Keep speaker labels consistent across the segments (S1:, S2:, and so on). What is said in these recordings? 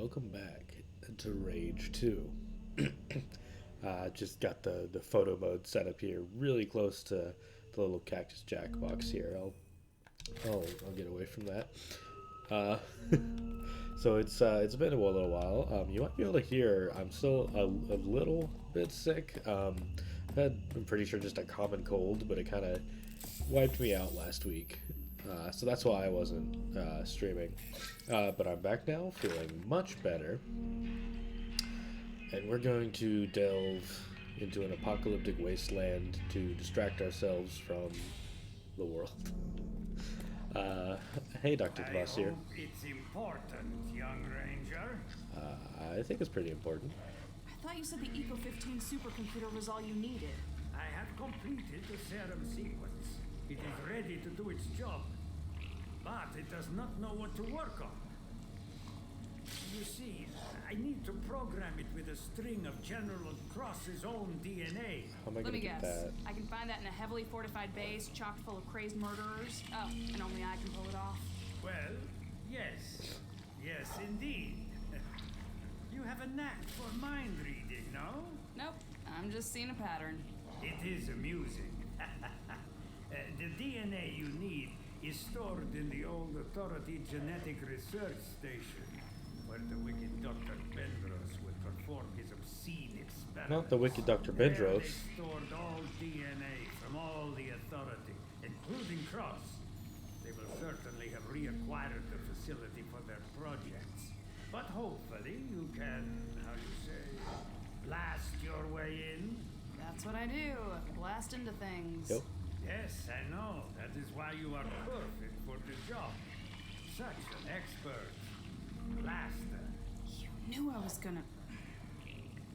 S1: welcome back to Rage 2. Just got the photo mode set up here really close to the little Cactus Jack box here. I'll get away from that. Uh, so it's been a little while. You might be able to hear I'm still a little bit sick. I'm pretty sure just a common cold, but it kind of wiped me out last week. So that's why I wasn't streaming. But I'm back now, feeling much better. And we're going to delve into an apocalyptic wasteland to distract ourselves from the world. Hey, Dr. Kvasir.
S2: It's important, young ranger.
S1: I think it's pretty important.
S3: I thought you said the Eco 15 supercomputer was all you needed.
S2: I have completed the serum sequence. It is ready to do its job. But it does not know what to work on. You see, I need to program it with a string of General Cross's own DNA.
S1: How am I
S3: Let
S1: going
S3: me
S1: to get
S3: guess.
S1: that?
S3: I can find that in a heavily fortified base chock full of crazed murderers. Oh, and only I can pull it off.
S2: Well, yes. Yes, indeed. You have a knack for mind reading, no?
S3: Nope, I'm just seeing a pattern.
S2: It is amusing. The DNA you need is stored in the old Authority Genetic Research Station, where the wicked Dr. Bendros would perform his obscene experiments.
S1: Not the wicked Dr.
S2: There
S1: Bendros.
S2: they stored all DNA from all the Authority, including Cross. They will certainly have reacquired the facility for their projects. But hopefully you can, how do you say, blast your way in.
S3: That's what I do. Blast into things.
S1: Yep.
S2: Yes, I know. That is why you are perfect for the job. Such an expert. Blaster.
S3: You knew I was gonna...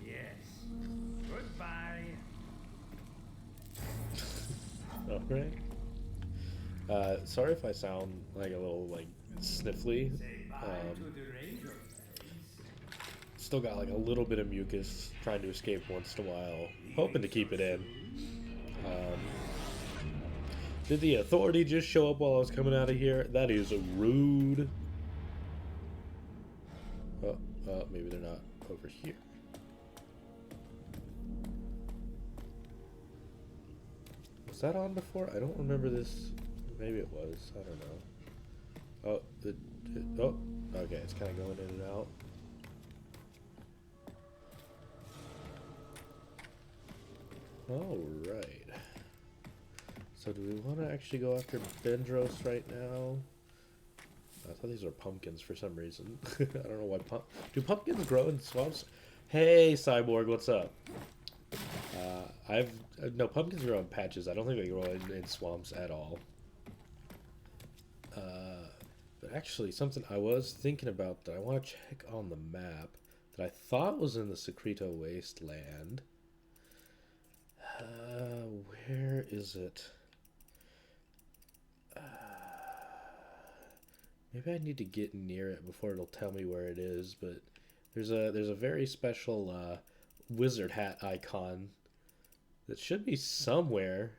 S2: Yes. Goodbye.
S1: Alright. Sorry if I sound like a little, sniffly.
S2: Say bye to the ranger.
S1: Still got, a little bit of mucus, trying to escape once in a while. Hoping to keep it in. Did the Authority just show up while I was coming out of here? That is rude. Oh, maybe they're not over here. Was that on before? I don't remember this. Maybe it was. I don't know. Okay, it's kind of going in and out. Alright. So do we want to actually go after Bendros right now? I thought these were pumpkins for some reason. I don't know why do pumpkins grow in swamps? Hey, Cyborg, what's up? No, pumpkins grow in patches. I don't think they grow in swamps at all. But actually, something I was thinking about that I want to check on the map that I thought was in the Secreto Wasteland. Where is it? Maybe I need to get near it before it'll tell me where it is, but there's a very special wizard hat icon that should be somewhere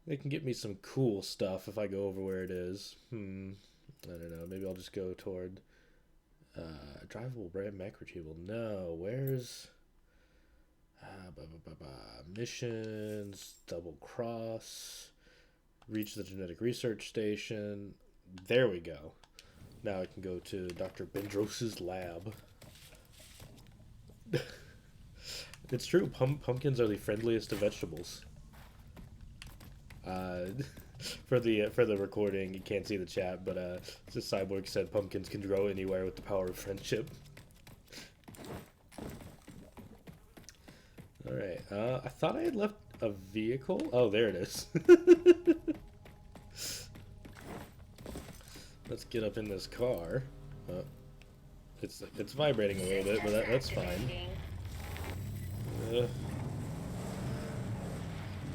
S1: they can get me some cool stuff if I go over where it is. I don't know. Maybe I'll just go toward drivable brand mech retrieval. No, where's missions, double cross, reach the genetic research station. There we go. Now I can go to Dr. Bendros's lab. It's true, pumpkins are the friendliest of vegetables. For the recording, you can't see the chat, but the Cyborg said pumpkins can grow anywhere with the power of friendship. Alright, I thought I had left a vehicle. Oh, there it is. Let's get up in this car. It's vibrating a little bit, but that's fine.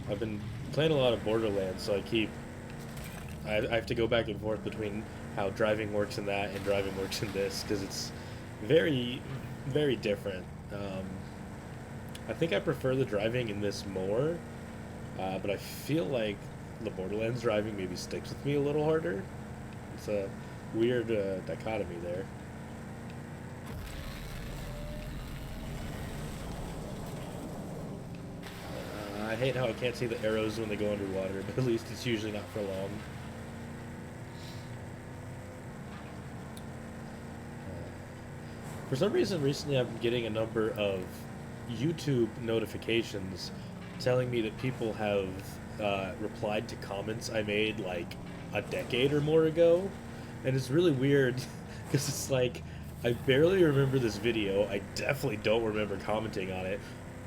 S1: I've been playing a lot of Borderlands, so I have to go back and forth between how driving works in that and driving works in this, because it's very, very different. I think I prefer the driving in this more, but I feel like the Borderlands driving maybe sticks with me a little harder. It's a weird dichotomy there. hate how I can't see the arrows when they go underwater, but at least it's usually not for long. For some reason, recently I've been getting a number of YouTube notifications telling me that people have replied to comments I made like a decade or more ago. And it's really weird because it's like, I barely remember this video. I definitely don't remember commenting on it.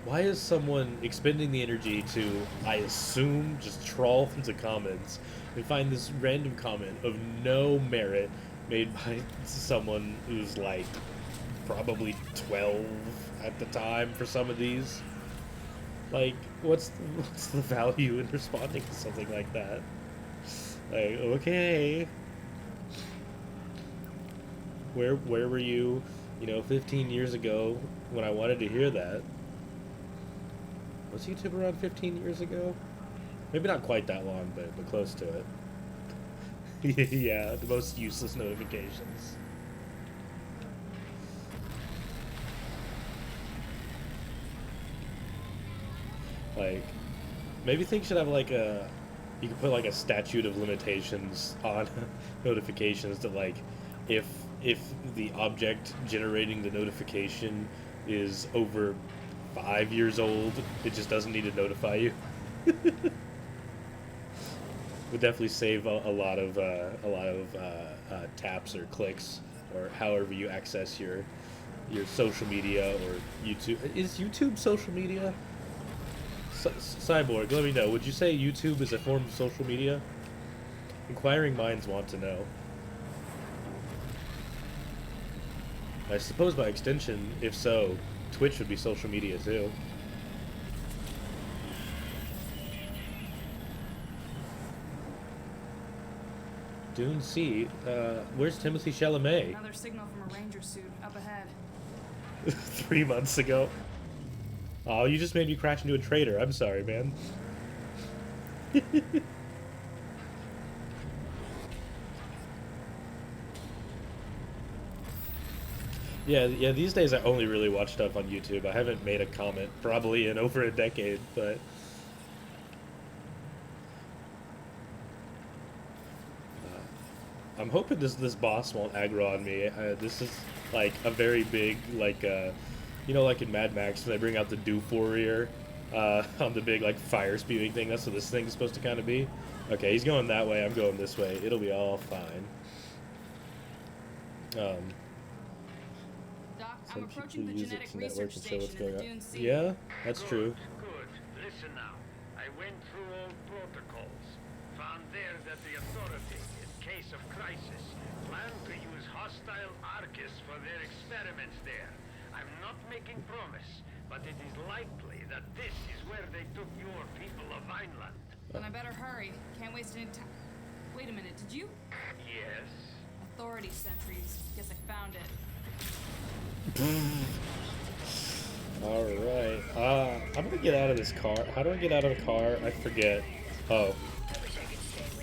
S1: Why is someone expending the energy to, I assume, just trawl through the comments and find this random comment of no merit made by someone who's like probably 12 at the time for some of these? Like, what's the value in responding to something like that? Like, okay. Where were you, 15 years ago when I wanted to hear that? Was YouTube around 15 years ago? Maybe not quite that long, but close to it. Yeah, the most useless notifications. Like, maybe things should have like you could put like a statute of limitations on notifications that like, if the object generating the notification is over 5 years old, it just doesn't need to notify you. Would definitely save a lot of taps or clicks, or however you access your social media or YouTube. Is YouTube social media? Cyborg, let me know. Would you say YouTube is a form of social media? Inquiring minds want to know. I suppose by extension, if so, Twitch would be social media too. Dune C. Where's Timothy Chalamet?
S3: Another signal from a ranger suit up ahead.
S1: 3 months ago. Oh, you just made me crash into a trader. I'm sorry, man. Yeah, these days I only really watch stuff on YouTube. I haven't made a comment probably in over a decade, but... I'm hoping this boss won't aggro on me. This is, like, a very big, like, like in Mad Max, when they bring out the Doof Warrior on the big, like, fire spewing thing. That's what this thing is supposed to kind of be. Okay, he's going that way. I'm going this way. It'll be all fine.
S3: Doc, I'm approaching the genetic research station in the Dune Sea.
S1: Yeah, that's true.
S2: Good. Listen now. I went through old protocols. Found there that the Authority, in case of crisis, planned to use hostile Archists for their experiments there. I'm not making promise, but it is likely that this is where they took your people of Vineland.
S3: Then I better hurry. Can't waste any time. Wait a minute, did you?
S2: Yes?
S3: Authority sentries. Guess I found it.
S1: Alright. I'm gonna get out of this car. How do I get out of the car? I forget. Oh.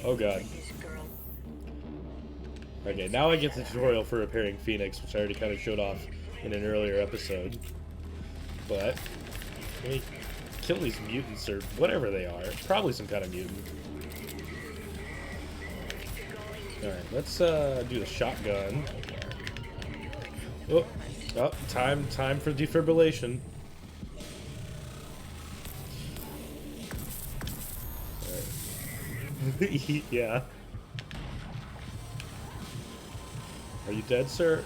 S1: Oh god. Okay, now I get the tutorial for repairing Phoenix, which I already kind of showed off in an earlier episode. But, let me kill these mutants, or whatever they are. Probably some kind of mutant. Alright, let's do the shotgun. Oh, time for defibrillation. Alright. Yeah. Are you dead, sir?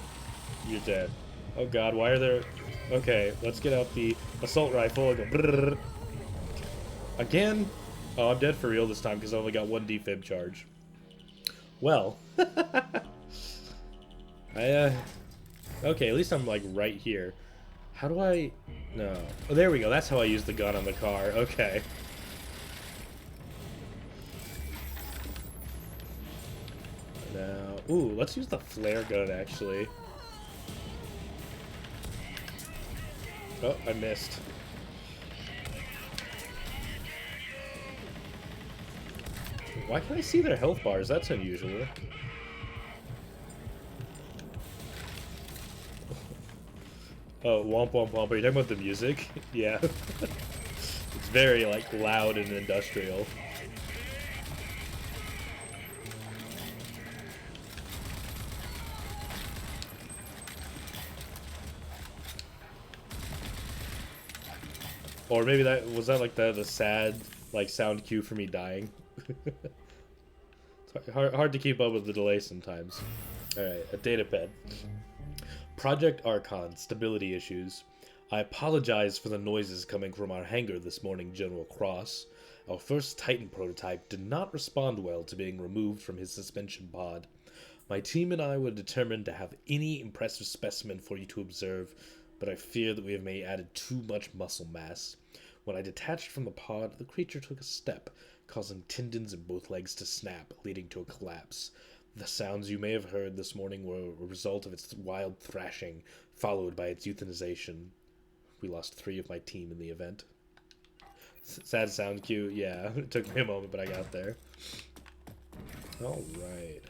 S1: You're dead. Oh god, why are there... Okay, let's get out the assault rifle and go... Brrr. Again? Oh, I'm dead for real this time because I only got one defib charge. Well. Okay, at least I'm, like, right here. How do I... No. Oh, there we go. That's how I use the gun on the car. Okay. Now... Ooh, let's use the flare gun, actually. Oh, I missed. Why can't I see their health bars? That's unusual. Oh, womp womp womp. Are you talking about the music? Yeah. It's very like loud and industrial. Or maybe that was that like the sad like sound cue for me dying. It's hard to keep up with the delay sometimes. All right, a data pad. Project Archon stability issues. I apologize for the noises coming from our hangar this morning, General Cross. Our first Titan prototype did not respond well to being removed from his suspension pod. My team and I were determined to have any impressive specimen for you to observe, but I fear that we have added too much muscle mass. When I detached from the pod, the creature took a step, causing tendons in both legs to snap, leading to a collapse. The sounds you may have heard this morning were a result of its wild thrashing, followed by its euthanization. We lost 3 of my team in the event. Sad sound cue, yeah. It took me a moment, but I got there. Alright.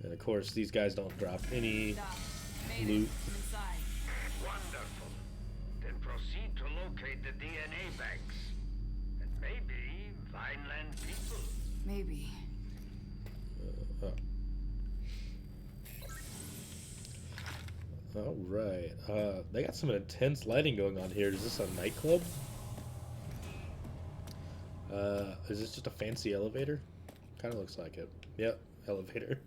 S1: And of course, these guys don't drop any loot.
S2: Wonderful. Then proceed to locate the DNA banks. And maybe Vineland people.
S3: Maybe.
S1: Alright. They got some intense lighting going on here. Is this a nightclub? Is this just a fancy elevator? Kind of looks like it. Yep, elevator.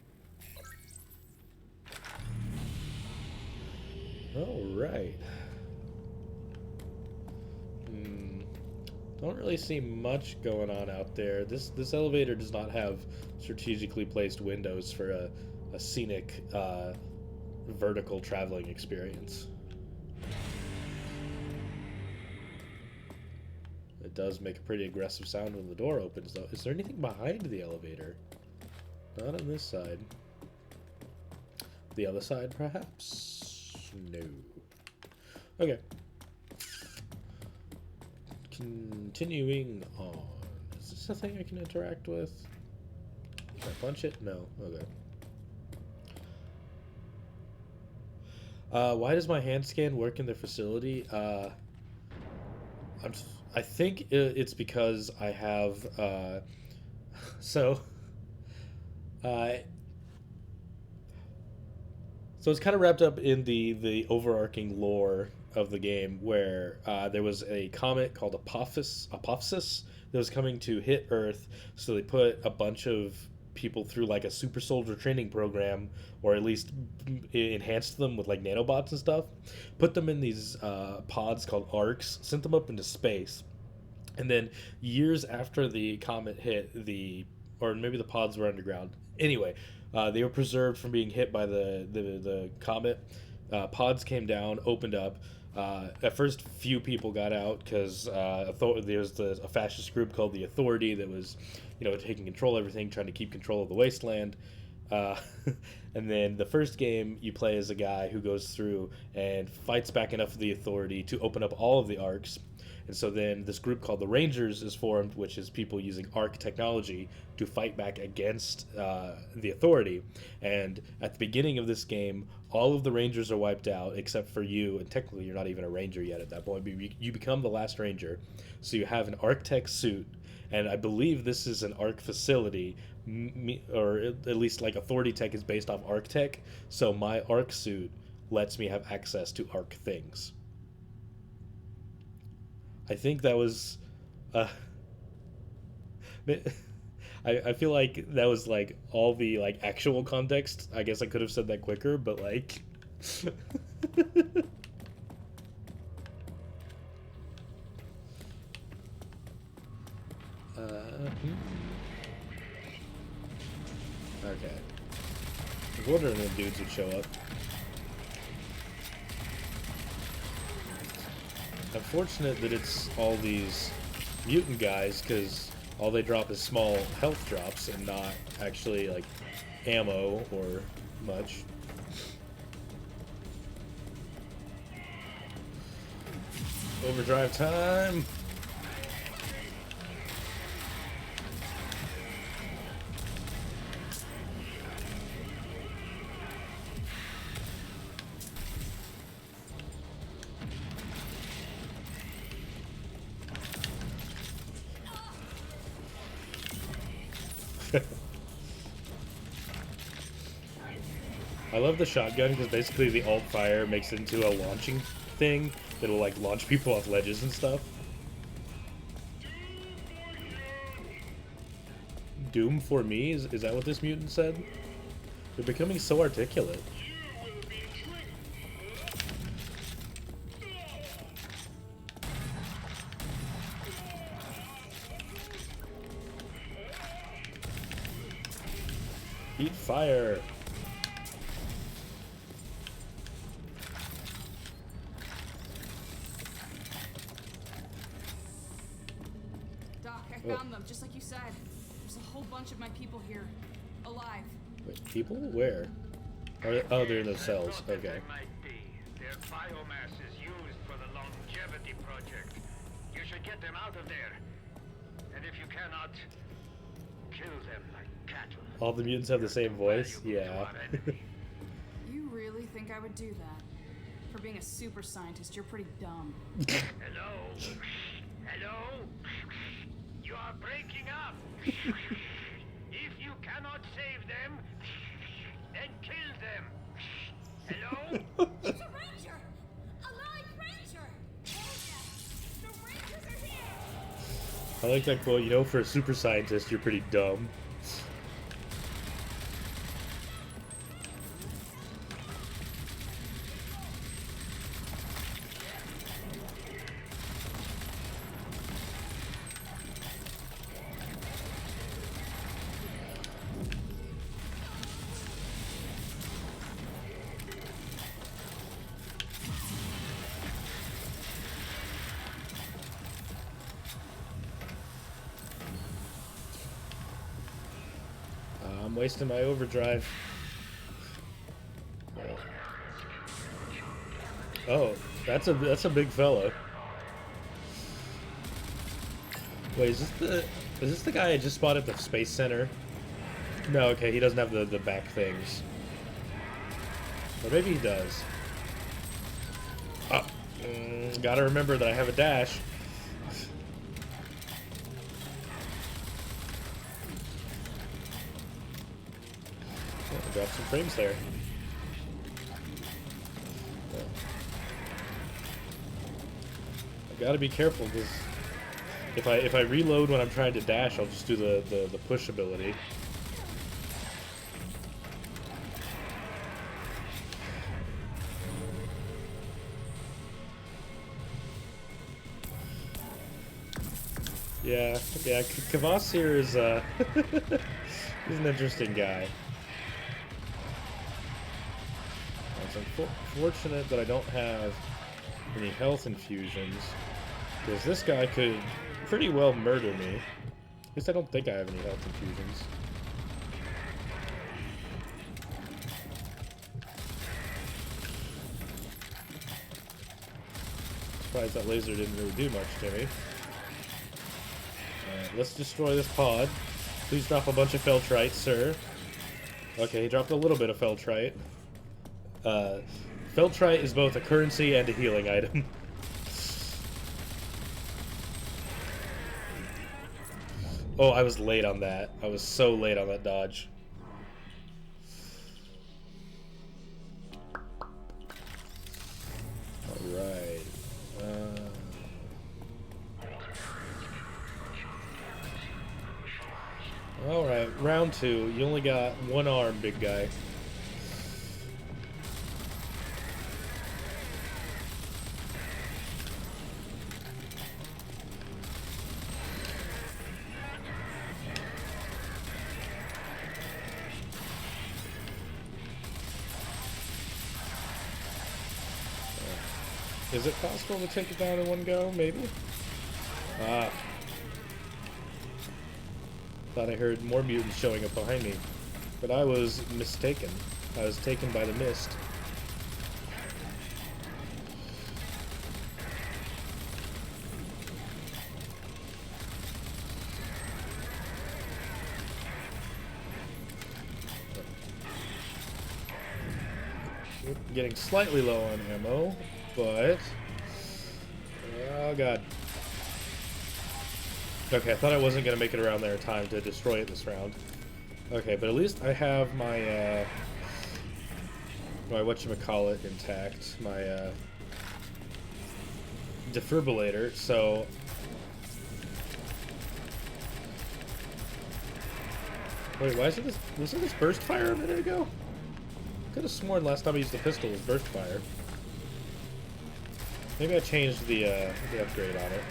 S1: Alright. Don't really see much going on out there. This elevator does not have strategically placed windows for a scenic vertical traveling experience. It does make a pretty aggressive sound when the door opens, though. Is there anything behind the elevator? Not on this side. The other side, perhaps? No. Okay. Continuing on. Is this a thing I can interact with? Can I punch it? No. Okay. Why does my hand scan work in the facility? I think it's because I have, so it's kind of wrapped up in the overarching lore of the game where there was a comet called Apophis that was coming to hit Earth, so they put a bunch of people through like a super soldier training program, or at least enhanced them with like nanobots and stuff, put them in these pods called arcs, sent them up into space, and then years after the comet hit, or maybe the pods were underground, anyway, they were preserved from being hit by the comet. Pods came down, opened up. At first, few people got out because there was a fascist group called the Authority that was, taking control of everything, trying to keep control of the wasteland. And then the first game, you play as a guy who goes through and fights back enough of the Authority to open up all of the arcs. And so then this group called the Rangers is formed, which is people using arc technology to fight back against the Authority. And at the beginning of this game, all of the Rangers are wiped out except for you, and technically you're not even a Ranger yet at that point, but you become the last Ranger. So you have an arc tech suit, and I believe this is an arc facility, or at least like Authority tech is based off arc tech, so my arc suit lets me have access to arc things. I think that was I feel like that was like all the like actual context. I guess I could have said that quicker, but like okay. I was wondering when dudes would show up. Unfortunate that it's all these mutant guys, because all they drop is small health drops and not actually like ammo or much. Overdrive time! I love the shotgun because basically the alt fire makes it into a launching thing that'll like launch people off ledges and stuff. Doom for me? Is that what this mutant said? They're becoming so articulate. Eat fire!
S3: Doc, I found them, just like you said. There's a whole bunch of my people here. Alive.
S1: Wait, people? Where? Oh, they're in the cells. Okay.
S2: Their biomass is used for the longevity project. You should get them out of there. And if you cannot, kill them like cattle.
S1: All the mutants have the same voice? Yeah.
S3: You really think I would do that? For being a super scientist, you're pretty dumb.
S2: Hello? Hello? You are breaking up. If you cannot save them, then kill them. Hello?
S4: It's a ranger! A live ranger! Oh yeah! The rangers are here!
S1: I like that quote, you know, for a super scientist, you're pretty dumb. I'm wasting my overdrive. Oh, that's a big fella. Wait, is this the guy I just spotted at the Space Center? No, okay, he doesn't have the back things. Or maybe he does. Oh, gotta remember that I have a dash. Oh, drop some frames there. I gotta be careful because if I reload when I'm trying to dash, I'll just do the push ability. Yeah, Kvasir is he's an interesting guy. It's unfortunate that I don't have any health infusions, because this guy could pretty well murder me. At least I don't think I have any health infusions. Surprised that laser didn't really do much to me. Alright, let's destroy this pod. Please drop a bunch of Feltrite, sir. Okay, he dropped a little bit of Feltrite. Feltrite is both a currency and a healing item. Oh, I was late on that. I was so late on that dodge. Alright. Alright, round 2. You only got one arm, big guy. Is it possible to take it down in one go? Maybe? Ah. Thought I heard more mutants showing up behind me. But I was mistaken. I was taken by the mist. Getting slightly low on ammo, but... oh god. Okay, I thought I wasn't going to make it around there in time to destroy it this round. Okay, but at least I have my my whatchamacallit intact, my defibrillator, so wait, why is it this? Wasn't this burst fire a minute ago? Could have sworn last time I used the pistol was burst fire. Maybe I changed the upgrade on it.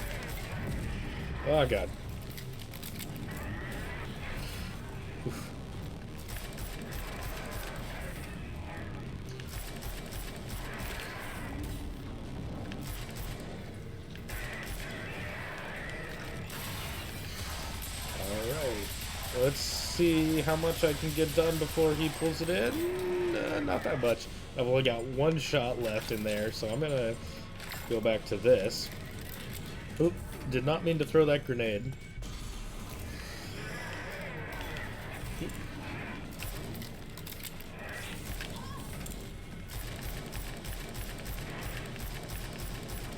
S1: Oh god. Oof. Alright. Let's see how much I can get done before he pulls it in. Not that much. I've only got one shot left in there, so I'm gonna go back to this. Oop, did not mean to throw that grenade.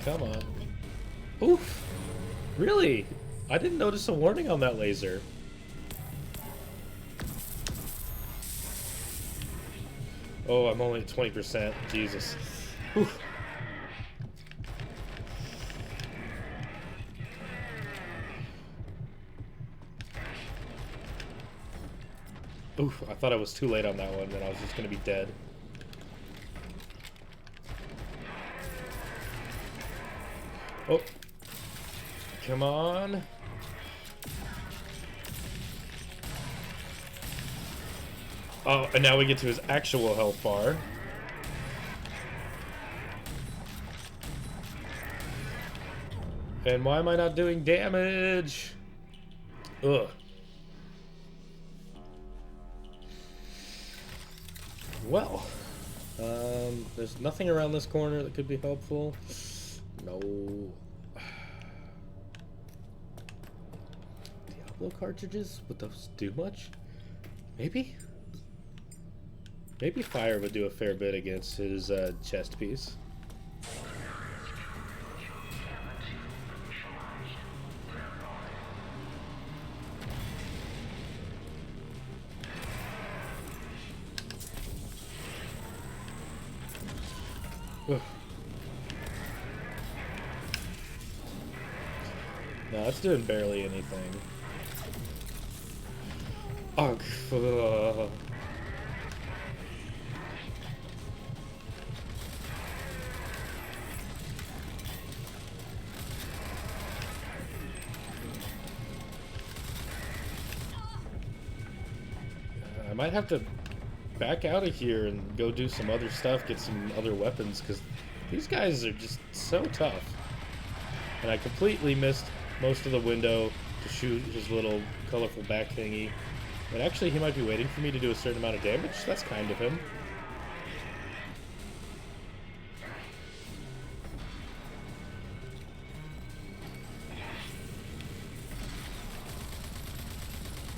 S1: Come on. Oof. Really? I didn't notice a warning on that laser. Oh, I'm only at 20%. Jesus. Oof. Oof, I thought I was too late on that one, and I was just gonna be dead. Oh. Come on. Oh, and now we get to his actual health bar. And why am I not doing damage? Ugh. Well, there's nothing around this corner that could be helpful. No. Diablo cartridges? Would those do much? Maybe? Maybe fire would do a fair bit against his chest piece. Ugh. No, it's doing barely anything. Ugh. I might have to back out of here and go do some other stuff, get some other weapons, because these guys are just so tough. And I completely missed most of the window to shoot his little colorful back thingy. And actually, he might be waiting for me to do a certain amount of damage. That's kind of him.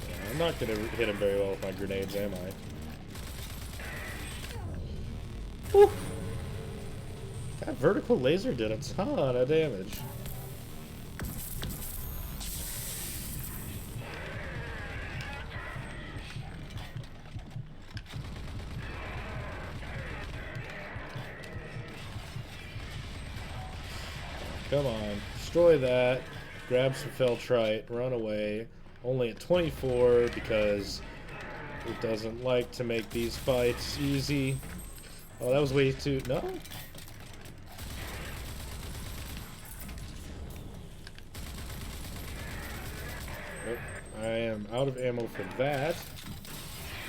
S1: Yeah, I'm not going to hit him very well with my grenades, am I? Whew. That vertical laser did a ton of damage. Come on, destroy that, grab some Feltrite, run away. Only at 24 because it doesn't like to make these fights easy. Oh, that was way too... No? Nope. I am out of ammo for that.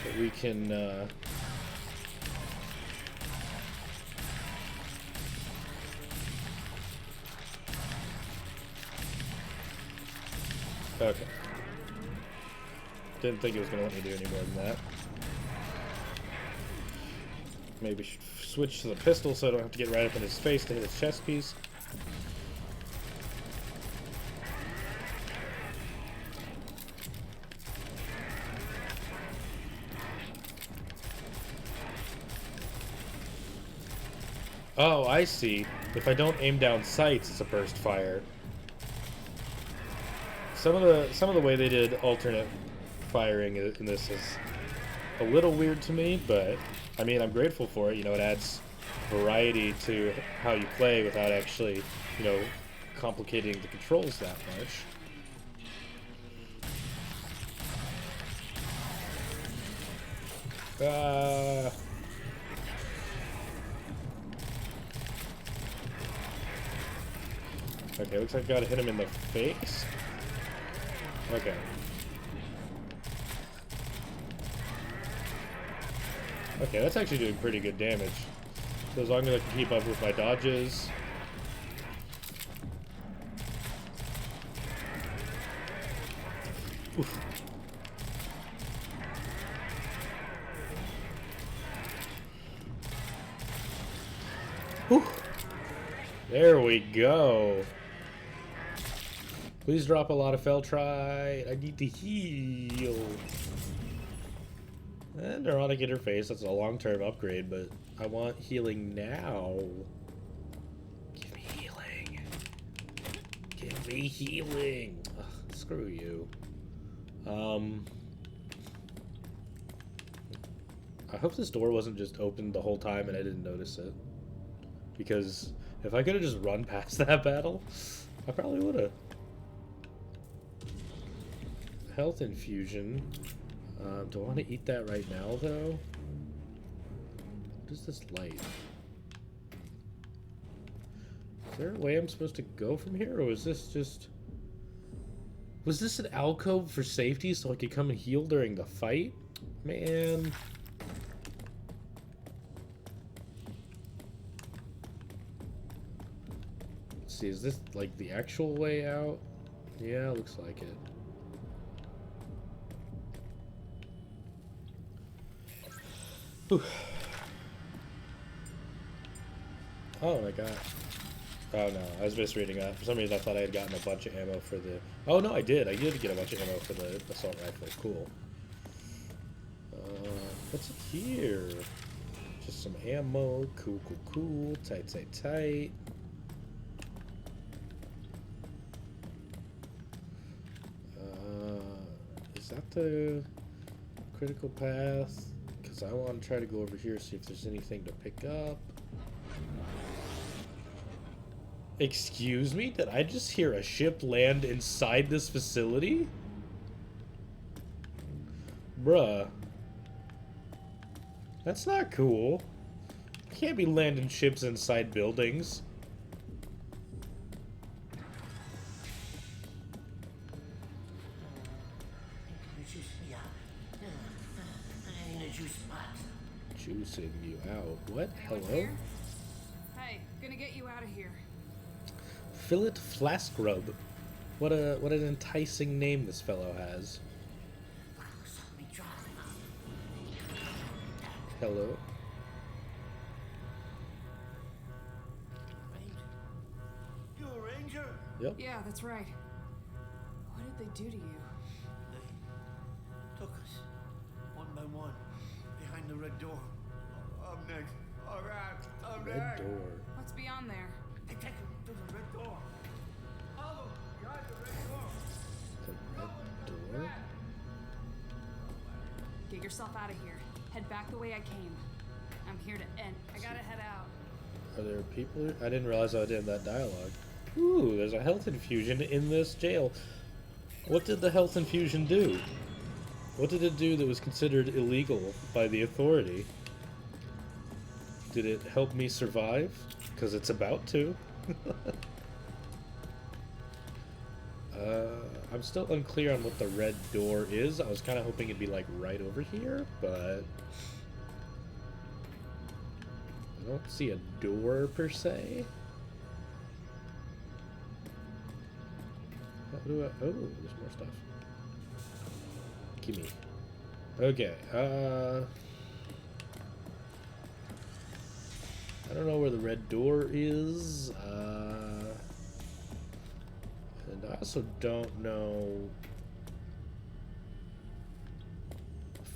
S1: But we can... Okay. Didn't think it was going to let me do any more than that. Maybe switch to the pistol so I don't have to get right up in his face to hit his chest piece. Oh, I see. If I don't aim down sights, it's a burst fire. Some of the way they did alternate firing in this is a little weird to me, but I mean, I'm grateful for it. You know, it adds variety to how you play without actually, you know, complicating the controls that much. Okay, looks like I gotta hit him in the face. Okay. Okay, that's actually doing pretty good damage. So as long as I can keep up with my dodges. Oof. Whew. There we go. Please drop a lot of Feltrite. I need to heal. And neurotic interface, that's a long-term upgrade, but I want healing now. Give me healing. Give me healing. Ugh, screw you. I hope this door wasn't just open the whole time and I didn't notice it. Because if I could have just run past that battle, I probably would have. Health infusion. Do I want to eat that right now, though? What is this light? Is there a way I'm supposed to go from here, or was this just... Was this an alcove for safety so I could come and heal during the fight? Man... Let's see, is this, like, the actual way out? Yeah, looks like it. Whew. Oh my god. Oh no, I was misreading that. For some reason I thought I had gotten a bunch of ammo for the... Oh no, I did. I did get a bunch of ammo for the assault rifle. Cool. What's in here? Just some ammo. Cool, cool, cool. Tight, tight, tight. Is that the critical path? Because I want to try to go over here, see if there's anything to pick up. Excuse me? Did I just hear a ship land inside this facility? Bruh. That's not cool. I can't be landing ships inside buildings. Juicing you out. What?
S3: Anyone
S1: Hello?
S3: here? Hey, gonna get you out of here.
S1: Fillet Flask Rub. What an enticing name this fellow has. Hello?
S5: You a ranger?
S1: Yep.
S3: Yeah, that's right. What did they do to you?
S5: They took us one by one behind the red door. I'm next. All right, I'm
S1: Red
S5: next.
S1: door.
S3: What's beyond there?
S5: They take us to the red door. Follow behind the red door.
S1: The red door?
S3: Get yourself out of here. Head back the way I came. I'm here to end. I gotta head out.
S1: Are there people here? I didn't realize I did that dialogue. Ooh, there's a health infusion in this jail. What did the health infusion do? What did it do that was considered illegal by the authority? Did it help me survive? Because it's about to. I'm still unclear on what the red door is. I was kind of hoping it'd be like right over here, but I don't see a door per se. How do I... Oh, there's more stuff. Gimme. Okay, I don't know where the red door is, and I also don't know...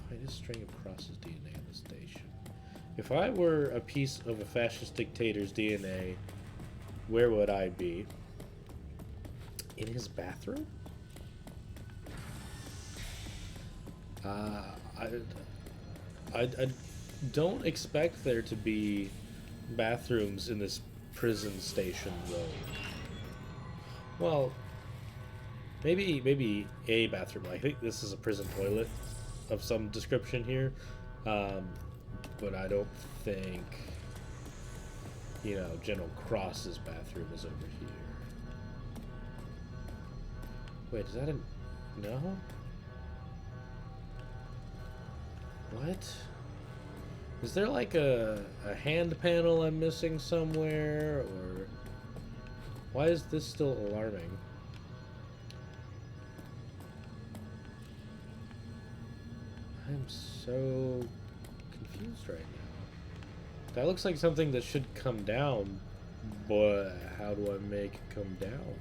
S1: Find a string of crosses DNA in the station. If I were a piece of a fascist dictator's DNA, where would I be? In his bathroom? don't expect there to be bathrooms in this prison station, though. Well, maybe a bathroom. I think this is a prison toilet of some description here, but I don't think, you know, General Cross's bathroom is over here. Wait, is that a... no? What? Is there like a hand panel I'm missing somewhere, or... why is this still alarming? I'm so confused right now. That looks like something that should come down, but how do I make it come down?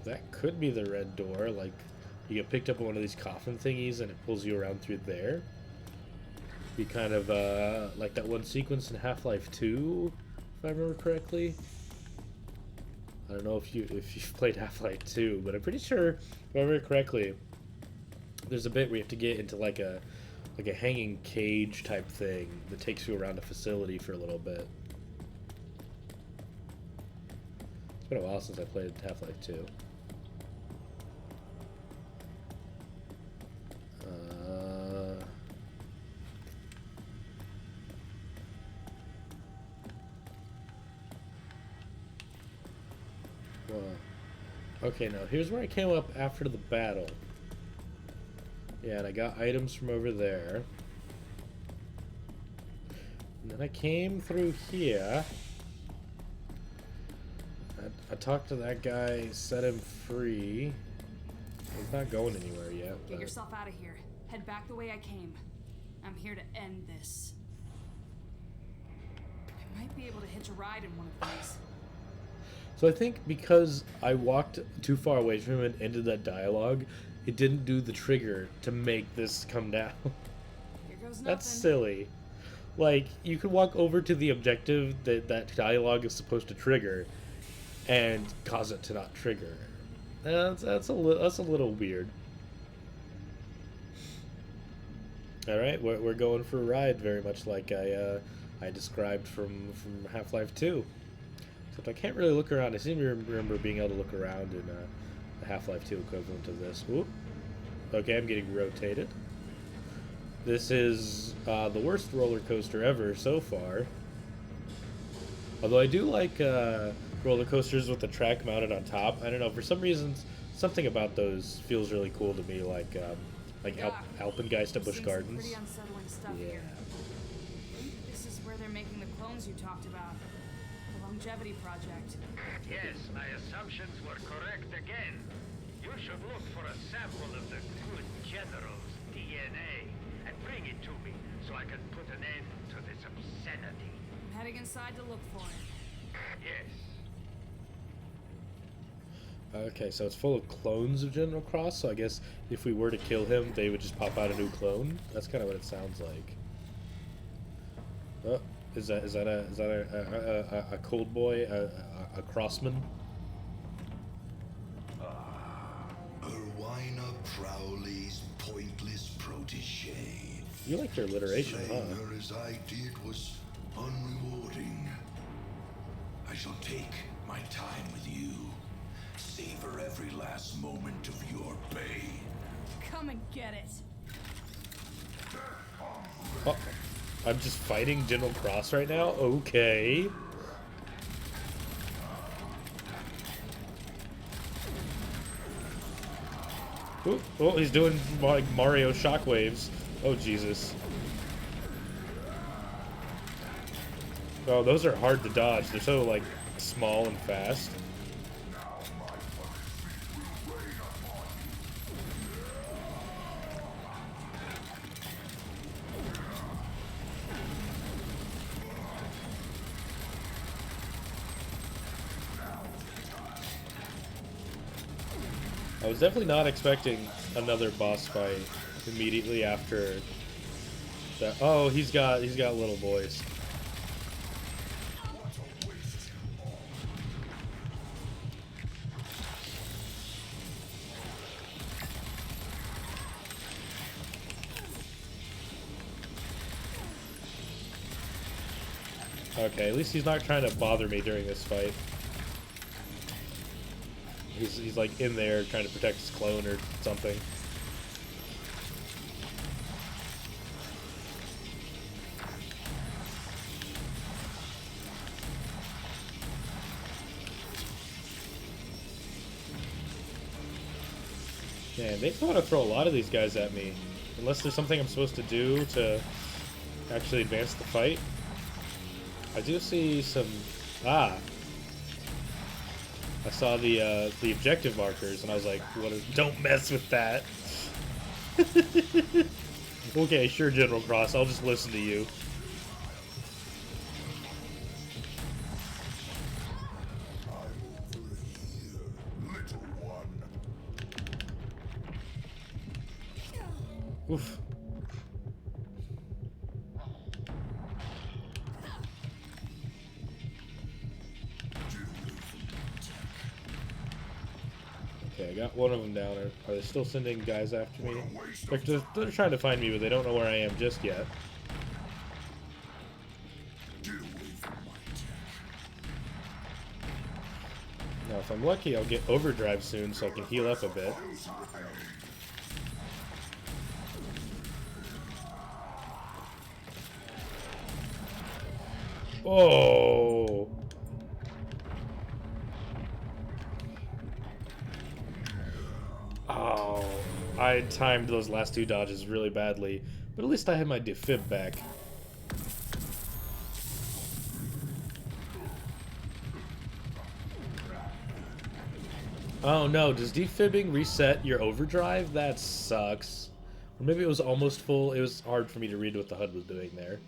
S1: That could be the red door, like you get picked up on one of these coffin thingies and it pulls you around through there. Be kind of like that one sequence in Half-Life 2, if I remember correctly. I don't know if you've played Half-Life 2, but I'm pretty sure, if I remember correctly, there's a bit where you have to get into like a hanging cage type thing that takes you around a facility for a little bit. It's been a while since I played Half-Life 2. Okay, now here's where I came up after the battle. Yeah, and I got items from over there. And then I came through here. I talked to that guy, set him free. He's not going anywhere yet.
S3: Get yourself out of here. Head back the way I came. I'm here to end this. I might be able to hitch a ride in one of these.
S1: So I think because I walked too far away from him and ended that dialogue, it didn't do the trigger to make this come down.
S3: Here goes nothing.
S1: That's silly. Like, you could walk over to the objective that dialogue is supposed to trigger and cause it to not trigger. That's a little weird. Alright, we're going for a ride, very much like I described from Half-Life 2. Except I can't really look around. I seem to remember being able to look around in the Half-Life 2 equivalent of this. Ooh. Okay, I'm getting rotated. This is the worst roller coaster ever so far. Although I do like roller coasters with the track mounted on top. I don't know, for some reason, something about those feels really cool to me, like Alpengeist at Busch Gardens.
S3: Pretty unsettling stuff here. I think this is where they're making the clones you talked about. The longevity project.
S2: Yes, my assumptions were correct again. You should look for a sample of the good general's DNA and bring it to me so I can put an end to this obscenity.
S3: I'm heading inside to look for it.
S2: Yes.
S1: Okay, so it's full of clones of General Cross, so I guess if we were to kill him, they would just pop out a new clone? That's kind of what it sounds like. Oh, is that a cold boy, a crossman?
S6: Erwina Crowley's pointless protege.
S1: You like your alliteration, huh?
S6: Slaying her as I did was unrewarding. I shall take my time with you. Savor every last moment of your pain.
S3: Come and get it.
S1: Oh, I'm just fighting General Cross right now? Okay. Ooh, oh, he's doing like Mario shockwaves. Oh, Jesus. Oh, those are hard to dodge. They're so, like, small and fast. I was definitely not expecting another boss fight immediately after That, oh, he's got little boys. Okay, at least he's not trying to bother me during this fight. He's like in there trying to protect his clone or something. Man, they want to throw a lot of these guys at me. Unless there's something I'm supposed to do to actually advance the fight. I do see some... Ah! I saw the objective markers, and I was like, "What is, don't mess with that." Okay, sure, General Cross, I'll just listen to you. Oof. Okay, I got one of them down. Are they still sending guys after me? They're trying to find me, but they don't know where I am just yet. Now, if I'm lucky, I'll get overdrive soon so I can heal up a bit. Oh! Oh, I timed those last two dodges really badly, but at least I had my defib back. Oh no, does defibbing reset your overdrive? That sucks. Or maybe it was almost full. It was hard for me to read what the HUD was doing there.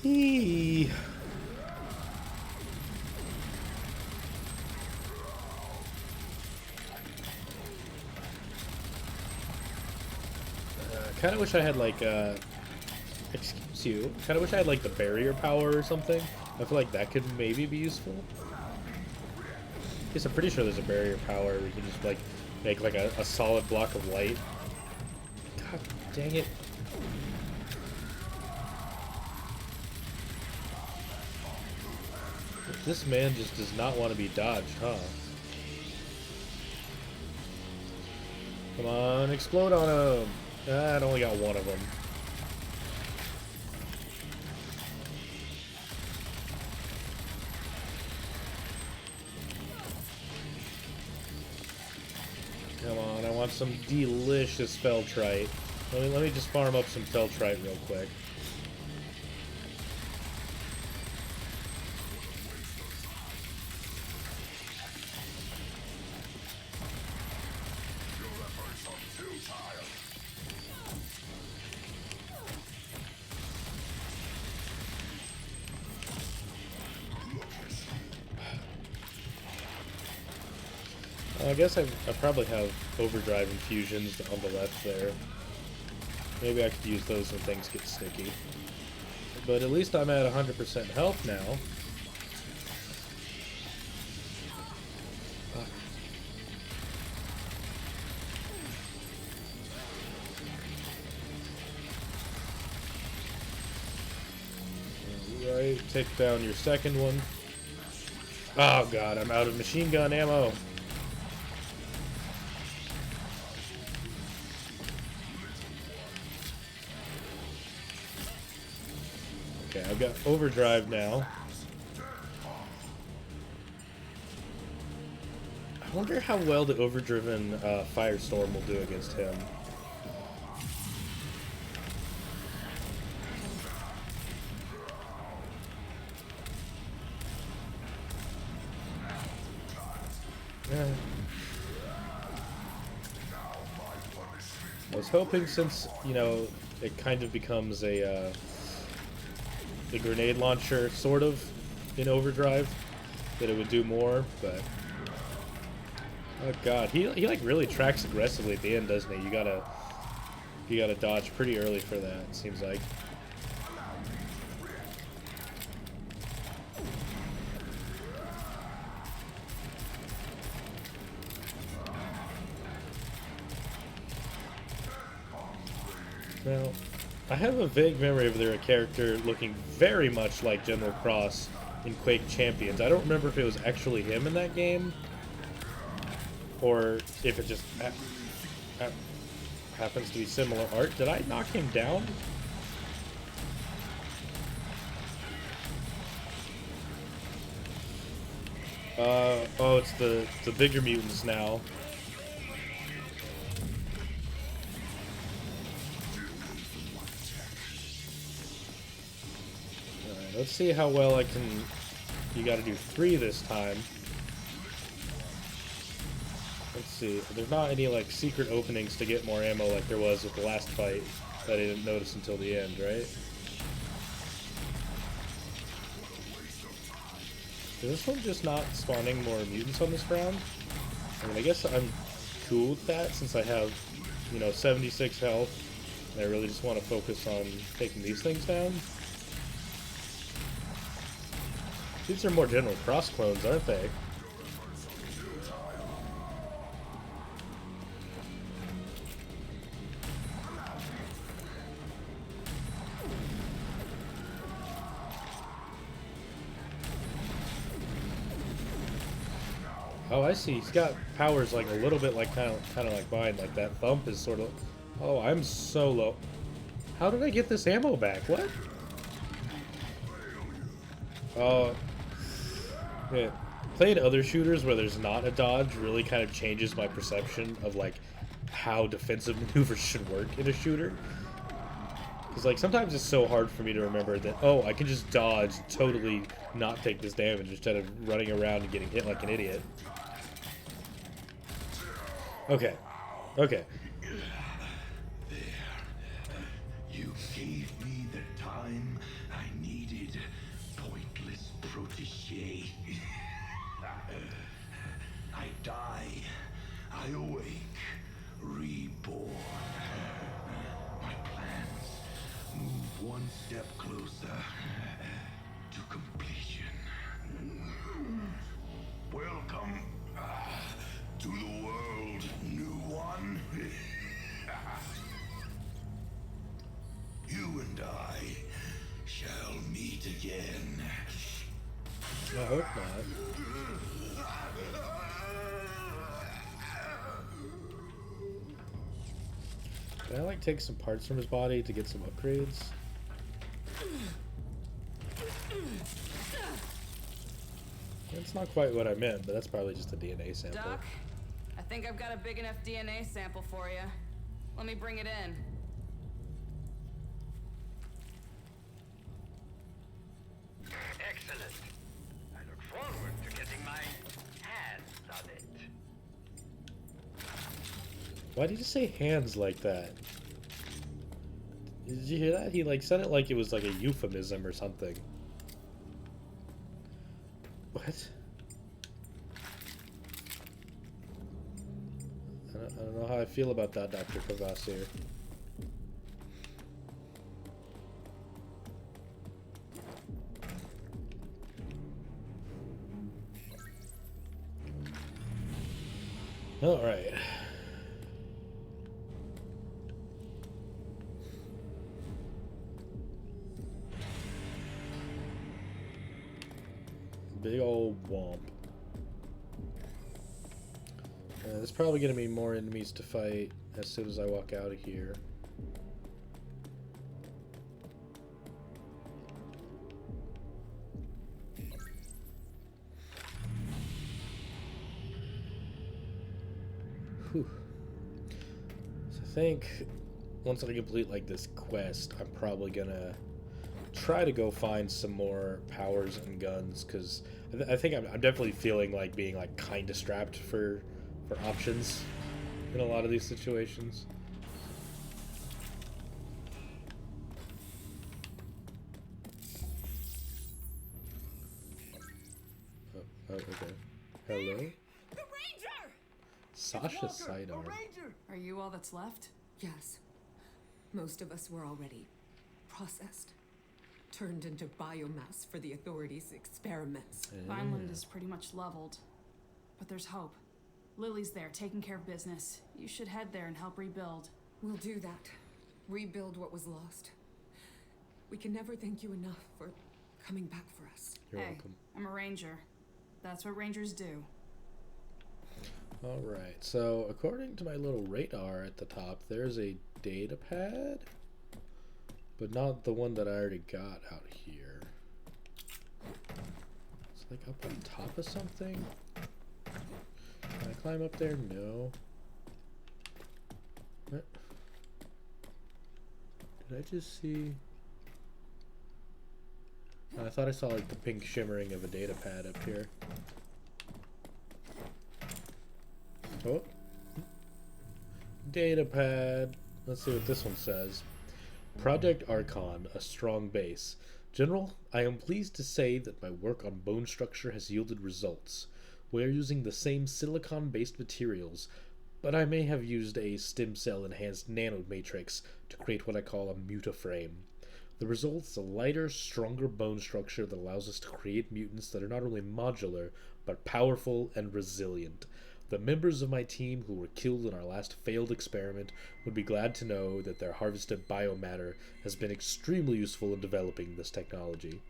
S1: Eee. Kind of wish I had like excuse you. Kind of wish I had like the barrier power or something. I feel like that could maybe be useful. I guess I'm pretty sure there's a barrier power where you can just like make like a solid block of light. God dang it. This man just does not want to be dodged, huh? Come on, explode on him! Ah, I only got one of them. Come on, I want some delicious Feltrite. Let me just farm up some Feltrite real quick. I guess I probably have overdrive infusions on the left there. Maybe I could use those when things get sticky. But at least I'm at 100% health now. Right, take down your second one. Oh god, I'm out of machine gun ammo. Okay, I've got overdrive now. I wonder how well the overdriven Firestorm will do against him. I was hoping, since, you know, it kind of becomes a grenade launcher, sort of, in overdrive, that it would do more, but... Oh god, he like really tracks aggressively at the end, doesn't he? You gotta You gotta dodge pretty early for that, it seems like. Now, I have a vague memory of there a character looking very much like General Cross in Quake Champions. I don't remember if it was actually him in that game, or if it just happens to be similar art. Did I knock him down? Oh, it's the bigger mutants now. Alright, let's see how well I can... You gotta do 3 this time. Let's see. There's not any, like, secret openings to get more ammo like there was with the last fight that I didn't notice until the end, right? Is this one just not spawning more mutants on this round? I mean, I guess I'm cool with that since I have, you know, 76 health. And I really just want to focus on taking these things down. These are more General Cross clones, aren't they? Oh, I see. He's got powers like a little bit like kind of like mine. Like that thump is sort of. Oh, I'm so low. How did I get this ammo back? What? Oh, yeah. Playing other shooters where there's not a dodge really kind of changes my perception of like how defensive maneuvers should work in a shooter. Because like sometimes it's so hard for me to remember that I can just dodge, totally not take this damage instead of running around and getting hit like an idiot. Okay. Okay.
S6: There. You gave me the time I needed, pointless protege. I die. I awake. Reborn. My plans move one step closer to completion. Welcome to the world, new one. You and I shall meet again.
S1: I hope not. Can I like take some parts from his body to get some upgrades? That's not quite what I meant, but that's probably just a DNA sample.
S3: Doc, I think I've got a big enough DNA sample for you. Let me bring it in.
S2: Excellent. I look forward to getting my hands on it.
S1: Why did you say hands like that? Did you hear that? He like said it like it was like a euphemism or something. What? I don't know how I feel about that, Dr. Kvasir. All right. Big old womp. There's probably going to be more enemies to fight as soon as I walk out of here. Whew. So I think once I complete like this quest, I'm probably going to try to go find some more powers and guns, because I think I'm definitely feeling like being like kind of strapped for options in a lot of these situations. Oh, okay. Hello?
S4: The Ranger!
S1: Sasha Sidearm.
S3: Are you all that's left?
S7: Yes. Most of us were already processed, turned into biomass for the authorities' experiments.
S3: Vineland is pretty much leveled. But there's hope. Lily's there, taking care of business. You should head there and help rebuild.
S7: We'll do that. Rebuild what was lost. We can never thank you enough for coming back for us.
S1: You're
S3: Hey,
S1: welcome.
S3: I'm a ranger. That's what rangers do.
S1: Alright, so according to my little radar at the top, there's a data pad, but not the one that I already got out here. It's like up on top of something? Can I climb up there? No. What? Did I just see... I thought I saw like the pink shimmering of a data pad up here. Oh. Data pad. Let's see what this one says. Project Archon, a strong base. General, I am pleased to say that my work on bone structure has yielded results. We are using the same silicon-based materials, but I may have used a stem cell enhanced nanomatrix to create what I call a mutaframe. The result is a lighter, stronger bone structure that allows us to create mutants that are not only modular, but powerful and resilient. The members of my team who were killed in our last failed experiment would be glad to know that their harvested biomatter has been extremely useful in developing this technology.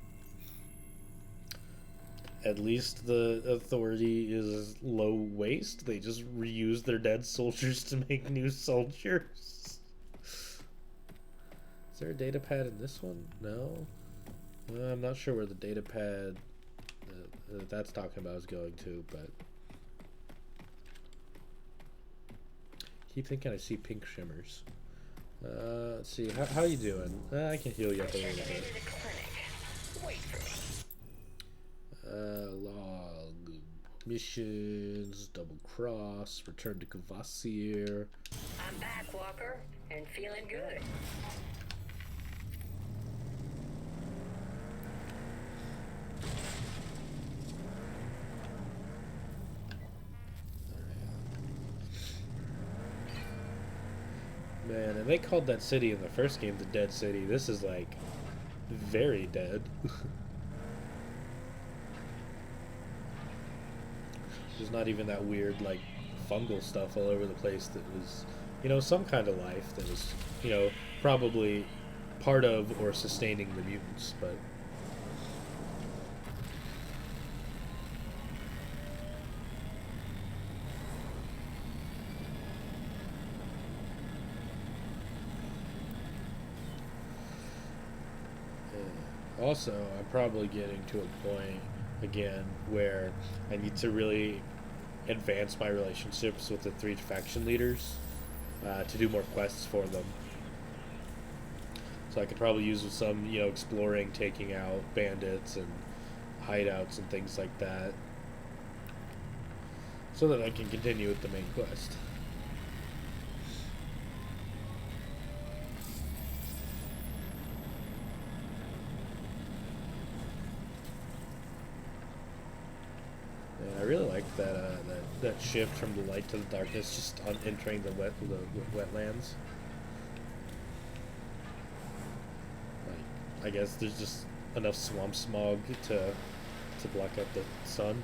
S1: At least the authority is low waste. They just reuse their dead soldiers to make new soldiers. Is there a data pad in this one? No? I'm not sure where the data pad that's talking about is going to, but... keep thinking I see pink shimmers. Let's see. How you doing? I can heal you up a little bit. Log missions, double cross, return to Kvasir.
S8: I'm back, Walker, and feeling good.
S1: Man, and they called that city in the first game the Dead City. This is like very dead. There's not even that weird like fungal stuff all over the place that was, you know, some kind of life that was, you know, probably part of or sustaining the mutants, but also, I'm probably getting to a point again where I need to really advance my relationships with the 3 faction leaders to do more quests for them. So I could probably use some, you know, exploring, taking out bandits and hideouts and things like that, so that I can continue with the main quest. I really like that shift from the light to the darkness, just on entering the wetlands. Like, I guess there's just enough swamp smog to block out the sun.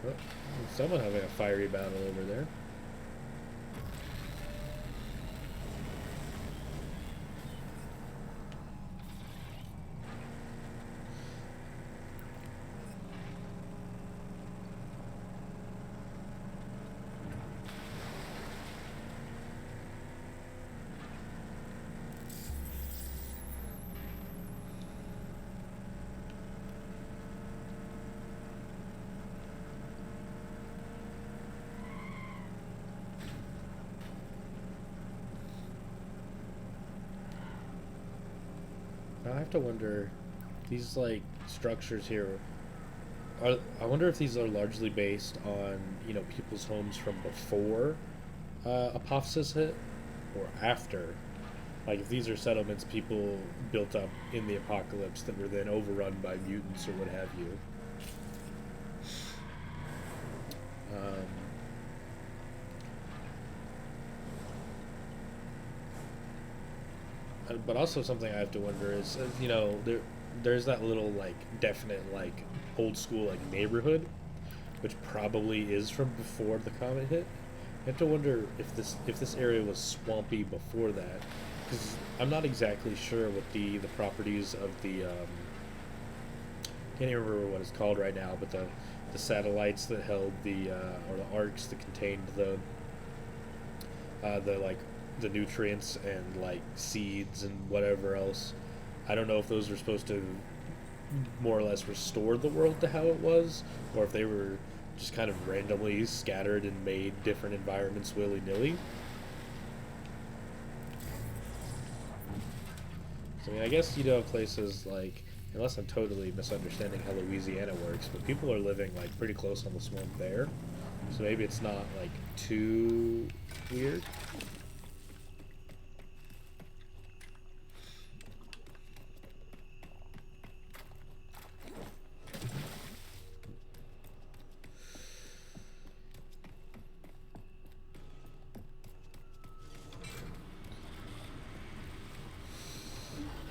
S1: Oh, someone having a fiery battle over there. I have to wonder, these like structures here, I wonder if these are largely based on, you know, people's homes from before Apophysis hit, or after. Like if these are settlements people built up in the apocalypse that were then overrun by mutants or what have you. but also something I have to wonder is, you know, there's that little like definite like old school like neighborhood, which probably is from before the comet hit. I have to wonder if this area was swampy before that, because I'm not exactly sure what the properties of the can't even remember what it's called right now, but the satellites that held the or the arcs that contained the like the nutrients and like seeds and whatever else. I don't know if those were supposed to more or less restore the world to how it was, or if they were just kind of randomly scattered and made different environments willy-nilly. So, I mean, I guess you know places like, unless I'm totally misunderstanding how Louisiana works, but people are living like pretty close on the swamp there, so maybe it's not like too weird.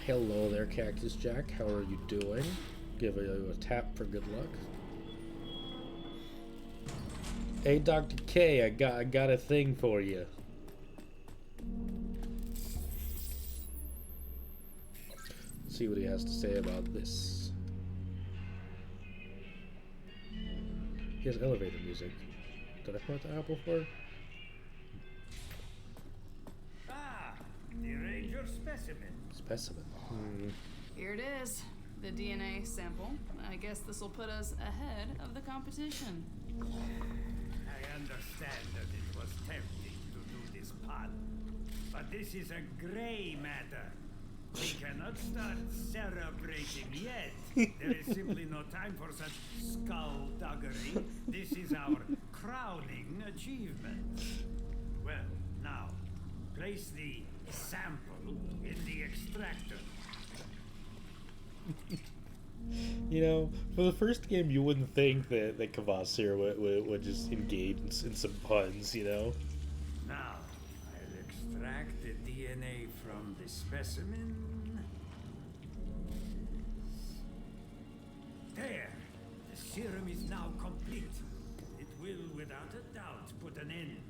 S1: Hello there, Cactus Jack. How are you doing? Give you a tap for good luck. Hey, Dr. K, I got a thing for you. Let's see what he has to say about this. He has elevator music. Did I point that out before?
S2: Ah, the ranger specimen.
S1: Specimen.
S3: Here it is, the DNA sample. I guess this will put us ahead of the competition.
S2: I understand that it was tempting to do this pod, but this is a gray matter. We cannot start celebrating yet. There is simply no time for such skullduggery. This is our crowning achievement. Well, now, place the sample in the extractor.
S1: You know, for the first game, you wouldn't think that Kvasir would just engage in some puns, you know?
S2: Now, I'll extract the DNA from the specimen. There! The serum is now complete. It will, without a doubt, put an end.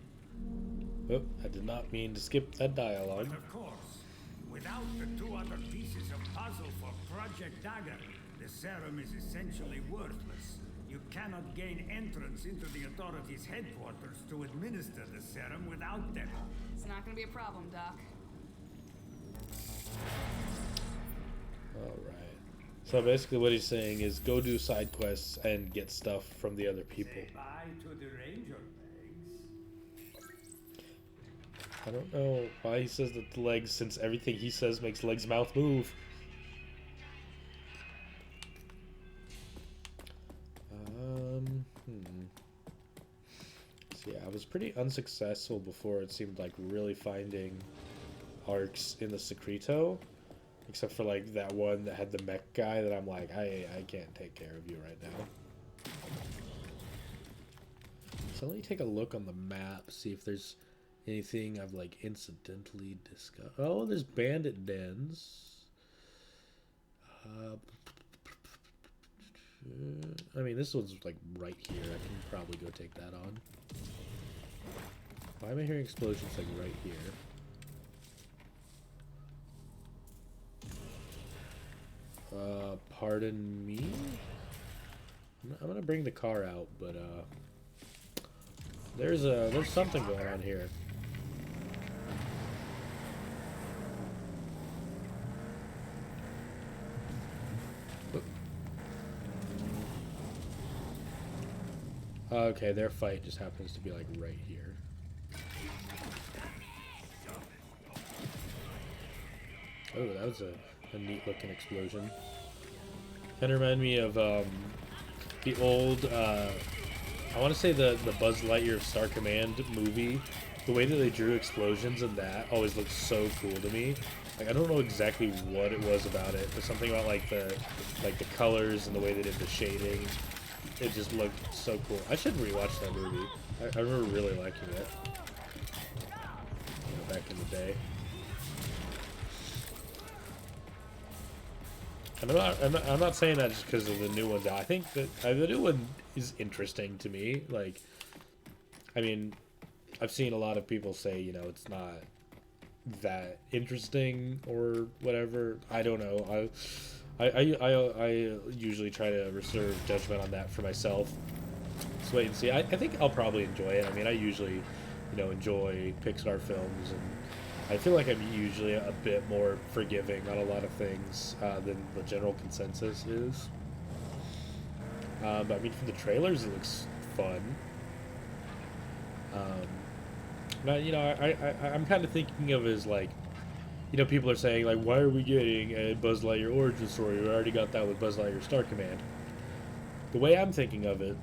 S1: Oh, I did not mean to skip that dialogue.
S2: But of course, without the two other pieces of puzzle for Project Dagger, the serum is essentially worthless. You cannot gain entrance into the authorities' headquarters to administer the serum without them.
S3: It's not gonna be a problem, Doc.
S1: Alright. So basically what he's saying is go do side quests and get stuff from the other people.
S2: Say bye to the ranger legs.
S1: I don't know why he says that the legs, since everything he says makes legs' mouth move. So yeah, I was pretty unsuccessful before, it seemed like, really finding arcs in the Secreto. Except for like that one that had the mech guy that I'm like, I can't take care of you right now. So let me take a look on the map, see if there's anything I've like incidentally discovered. Oh, there's bandit dens. I mean, this one's like right here. I can probably go take that on. Why am I hearing explosions like right here? Pardon me? I'm gonna bring the car out, but there's something going on here. Okay, their fight just happens to be like right here. Oh, that was a neat looking explosion. Kind of remind me of the old, I want to say the Buzz Lightyear Star Command movie. The way that they drew explosions in that always looked so cool to me. Like, I don't know exactly what it was about it, but something about like the colors and the way they did the shading. It just looked so cool. I should rewatch that movie. I remember really liking it. You know, back in the day. And I'm not saying that just because of the new one's out. I think that the new one is interesting to me. Like, I mean, I've seen a lot of people say, you know, it's not that interesting or whatever. I don't know. I usually try to reserve judgment on that for myself. Let's wait and see. I think I'll probably enjoy it. I mean, I usually, you know, enjoy Pixar films, and I feel like I'm usually a bit more forgiving on a lot of things than the general consensus is. But I mean, from the trailers, it looks fun. Now, you know, I'm kind of thinking of it as like, you know, people are saying like, why are we getting a Buzz Lightyear origin story? We already got that with Buzz Lightyear Star Command. The way I'm thinking of it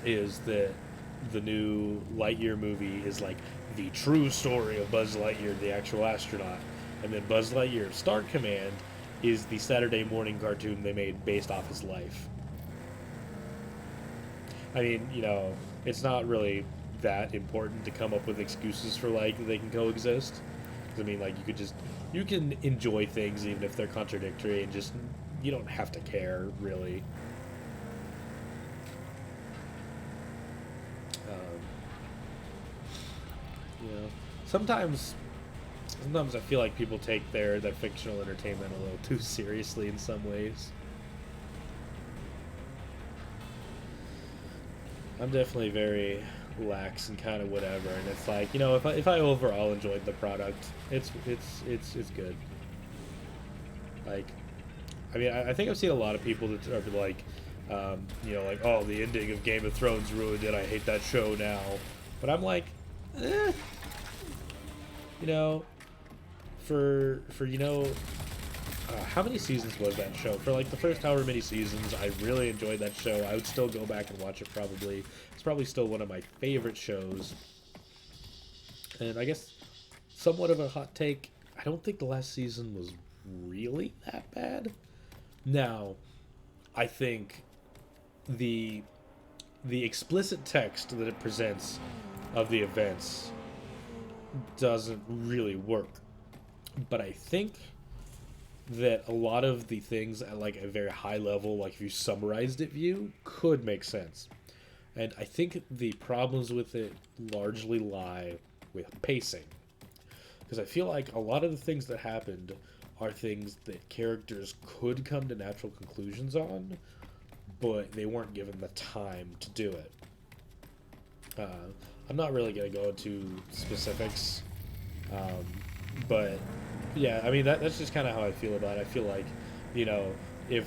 S1: is that the new Lightyear movie is like the true story of Buzz Lightyear, the actual astronaut, and then Buzz Lightyear Star Command is the Saturday morning cartoon they made based off his life. I mean, you know, it's not really that important to come up with excuses for like they can coexist. 'Cause, I mean, like you can enjoy things even if they're contradictory, and just you don't have to care really. You know, sometimes I feel like people take their fictional entertainment a little too seriously in some ways. I'm definitely very lax and kind of whatever, and it's like, you know, if I overall enjoyed the product, it's good. Like, I mean, I think I've seen a lot of people that are like, you know, like, oh, the ending of Game of Thrones ruined it. I hate that show now. But I'm like, you know, for you know, how many seasons was that show? For like the first however many seasons, I really enjoyed that show. I would still go back and watch it probably. It's probably still one of my favorite shows. And I guess somewhat of a hot take, I don't think the last season was really that bad. Now, I think the explicit text that it presents of the events doesn't really work. But I think that a lot of the things at like a very high level, like if you summarized it view, could make sense. And I think the problems with it largely lie with pacing. Because I feel like a lot of the things that happened are things that characters could come to natural conclusions on, but they weren't given the time to do it. I'm not really going to go into specifics, but yeah, I mean that's just kind of how I feel about it. I feel like, you know, if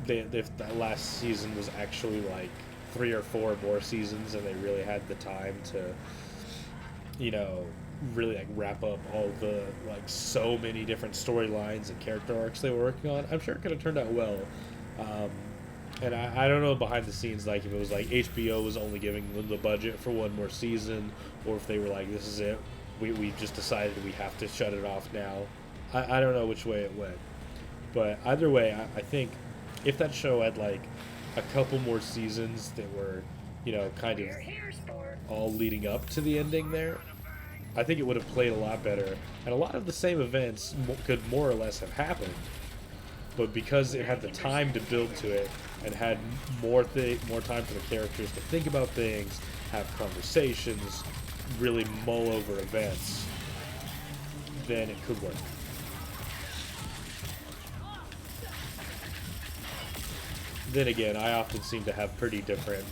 S1: that last season was actually like 3 or 4 more seasons and they really had the time to, you know, really like wrap up all the like so many different storylines and character arcs they were working on, I'm sure it could have turned out well. And I don't know behind the scenes, like if it was like HBO was only giving them the budget for 1 more season, or if they were like, this is it, we just decided we have to shut it off now. I don't know which way it went, but either way, I think if that show had like a couple more seasons that were, you know, kind of all leading up to the ending there, I think it would have played a lot better, and a lot of the same events could more or less have happened. But because it had the time to build to it and had more time for the characters to think about things, have conversations, really mull over events, then it could work. Then again, I often seem to have pretty different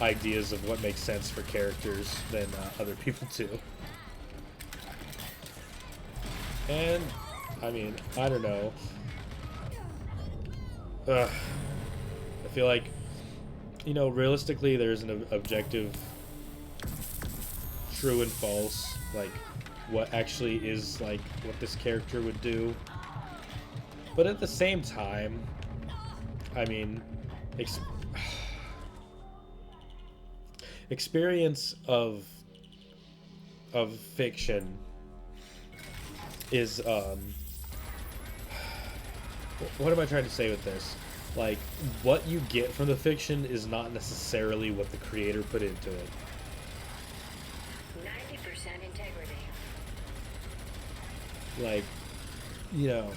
S1: ideas of what makes sense for characters than other people do. And, I mean, I don't know. I feel like, you know, realistically there's an objective true and false, like what actually is like what this character would do. But at the same time, I mean, experience of fiction is what am I trying to say with this? Like, what you get from the fiction is not necessarily what the creator put into it.
S8: 90% integrity.
S1: Like, you know,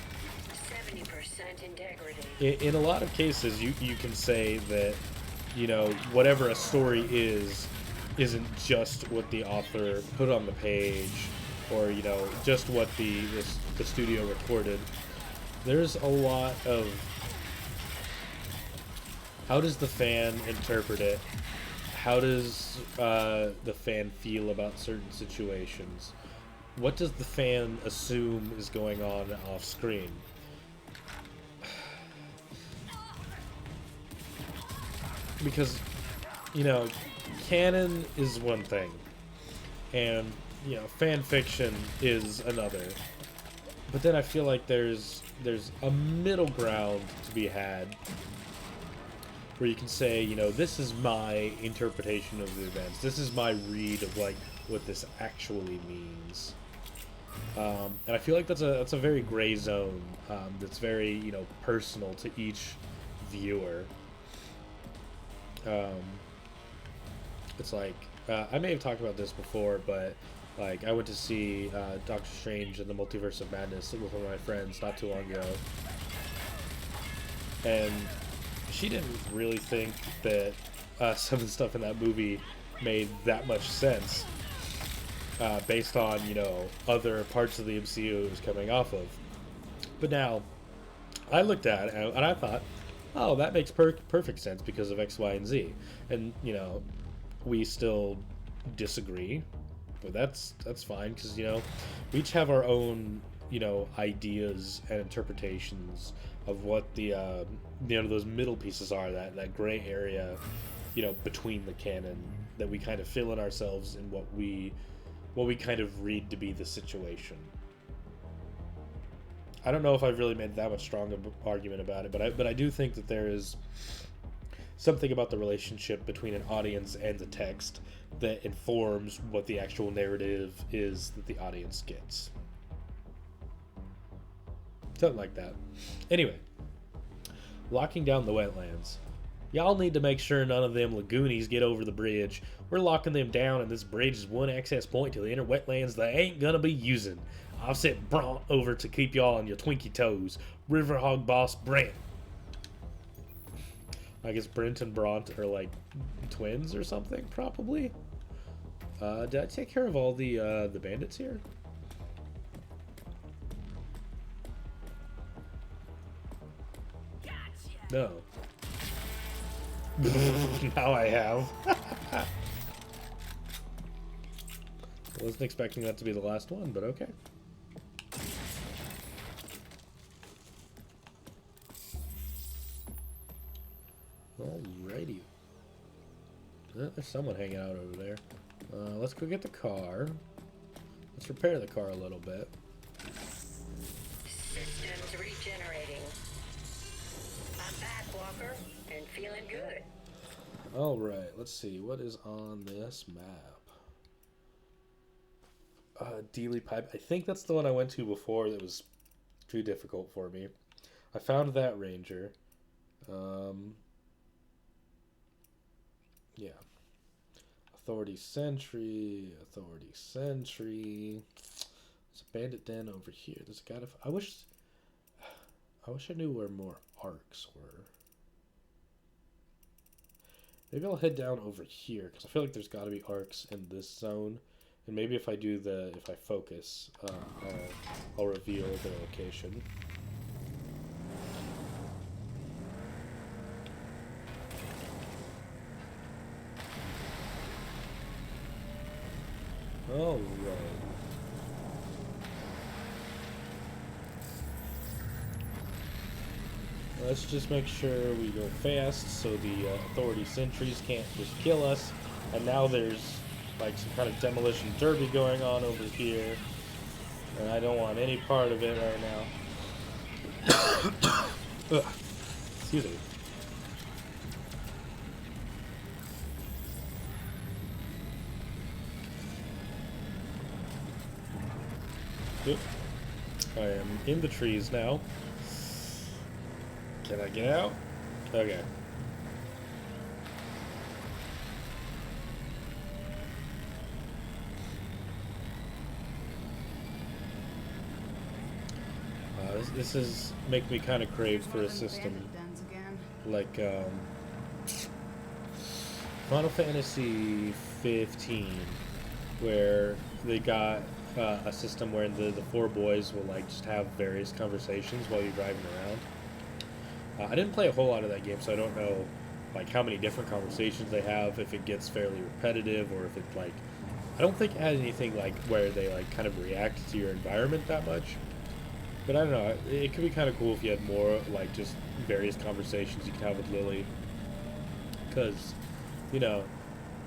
S8: 70% integrity.
S1: In a lot of cases, you can say that, you know, whatever a story isn't just what the author put on the page, or, you know, just what the studio recorded. There's a lot of how does the fan interpret it? How does the fan feel about certain situations? What does the fan assume is going on off screen? Because, you know, canon is one thing, and, you know, fan fiction is another. But then I feel like there's a middle ground to be had where you can say, you know, this is my interpretation of the events. This is my read of, like, what this actually means. And I feel like that's a very gray zone. That's very, you know, personal to each viewer. It's like, I may have talked about this before, but, like, I went to see Doctor Strange and the Multiverse of Madness with one of my friends not too long ago. And she didn't really think that some of the stuff in that movie made that much sense based on, you know, other parts of the MCU it was coming off of. But now, I looked at it and I thought, oh, that makes perfect sense because of X, Y, and Z. And, you know, we still disagree, but that's fine because, you know, we each have our own, you know, ideas and interpretations of what the, you know, those middle pieces are, that gray area, you know, between the canon that we kind of fill in ourselves in what we kind of read to be the situation. I don't know if I've really made that much strong argument about it, but I do think that there is something about the relationship between an audience and the text that informs what the actual narrative is that the audience gets. Something like that. Anyway, locking down the wetlands. Y'all need to make sure none of them lagoonies get over the bridge. We're locking them down, and this bridge is one access point to the inner wetlands they ain't gonna be using. I've sent Bront over to keep y'all on your twinkie toes. Riverhog boss Brent. I guess Brent and Bront are like twins or something, probably. Did I take care of all the bandits here? No. Now I have. I wasn't expecting that to be the last one, but okay. Alrighty. There's someone hanging out over there. Let's go get the car. Let's repair the car a little bit.
S8: Systems regenerating. I'm back, Walker, and feeling good.
S1: Alright, let's see. What is on this map? Dealey Pipe. I think that's the one I went to before that was too difficult for me. I found that ranger. Yeah. Authority Sentry. Authority Sentry. There's a bandit den over here. There's a guy. I wish I knew where more arcs were. Maybe I'll head down over here because I feel like there's got to be arcs in this zone. And maybe if I focus, I'll reveal the location. All right. Let's just make sure we go fast so the authority sentries can't just kill us. And now there's like some kind of demolition derby going on over here. And I don't want any part of it right now. Excuse me. Yep. I am in the trees now. Can I get out? Okay. This This is make me kind of crave for
S3: One
S1: a
S3: of them
S1: system
S3: bandit dens again.
S1: like Final Fantasy 15, where they got a system where the four boys will like just have various conversations while you're driving around. I didn't play a whole lot of that game, so I don't know like how many different conversations they have, if it gets fairly repetitive, or if it like I don't think it had anything like where they like kind of react to your environment that much. But I don't know, it could be kind of cool if you had more like just various conversations you could have with Lily, because you know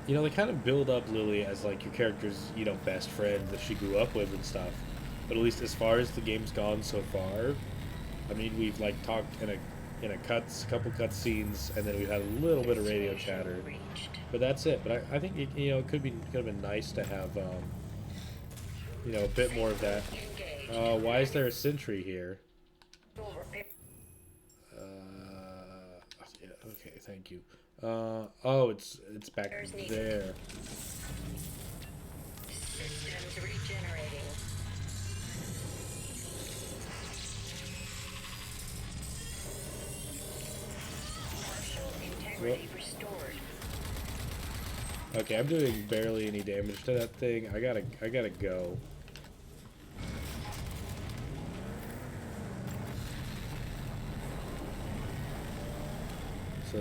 S1: they kind of build up Lily as like your character's best friend that she grew up with and stuff. But at least as far as the game's gone so far, I mean, we've like talked in a couple cut scenes, and then we've had a little bit of radio chatter, but that's it. But I think it could have been nice to have a bit more of that. Why is there a sentry here? Yeah, okay, thank you. Oh, it's back there.
S8: Systems regenerating. Partial integrity restored.
S1: Okay, I'm doing barely any damage to that thing. I gotta go. So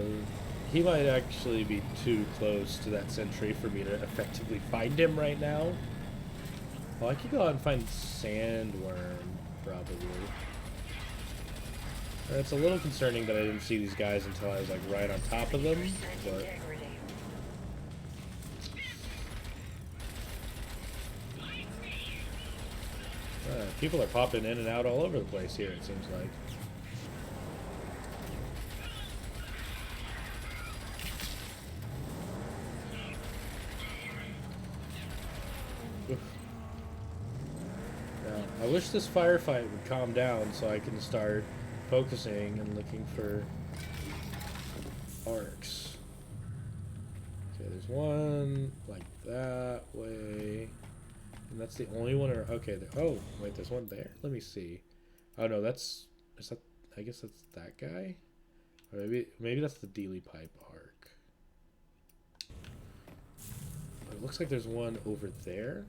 S1: he might actually be too close to that sentry for me to effectively find him right now. Well, I could go out and find Sandworm, probably. It's a little concerning that I didn't see these guys until I was like right on top of them, but people are popping in and out all over the place here, it seems like. Now, I wish this firefight would calm down so I can start focusing and looking for arcs. Okay, there's one like that way. And that's the only one, or okay, oh, wait, there's one there? Let me see. Oh no, is that, I guess that's that guy? Or maybe that's the Dealey Pipe arc. But it looks like there's one over there.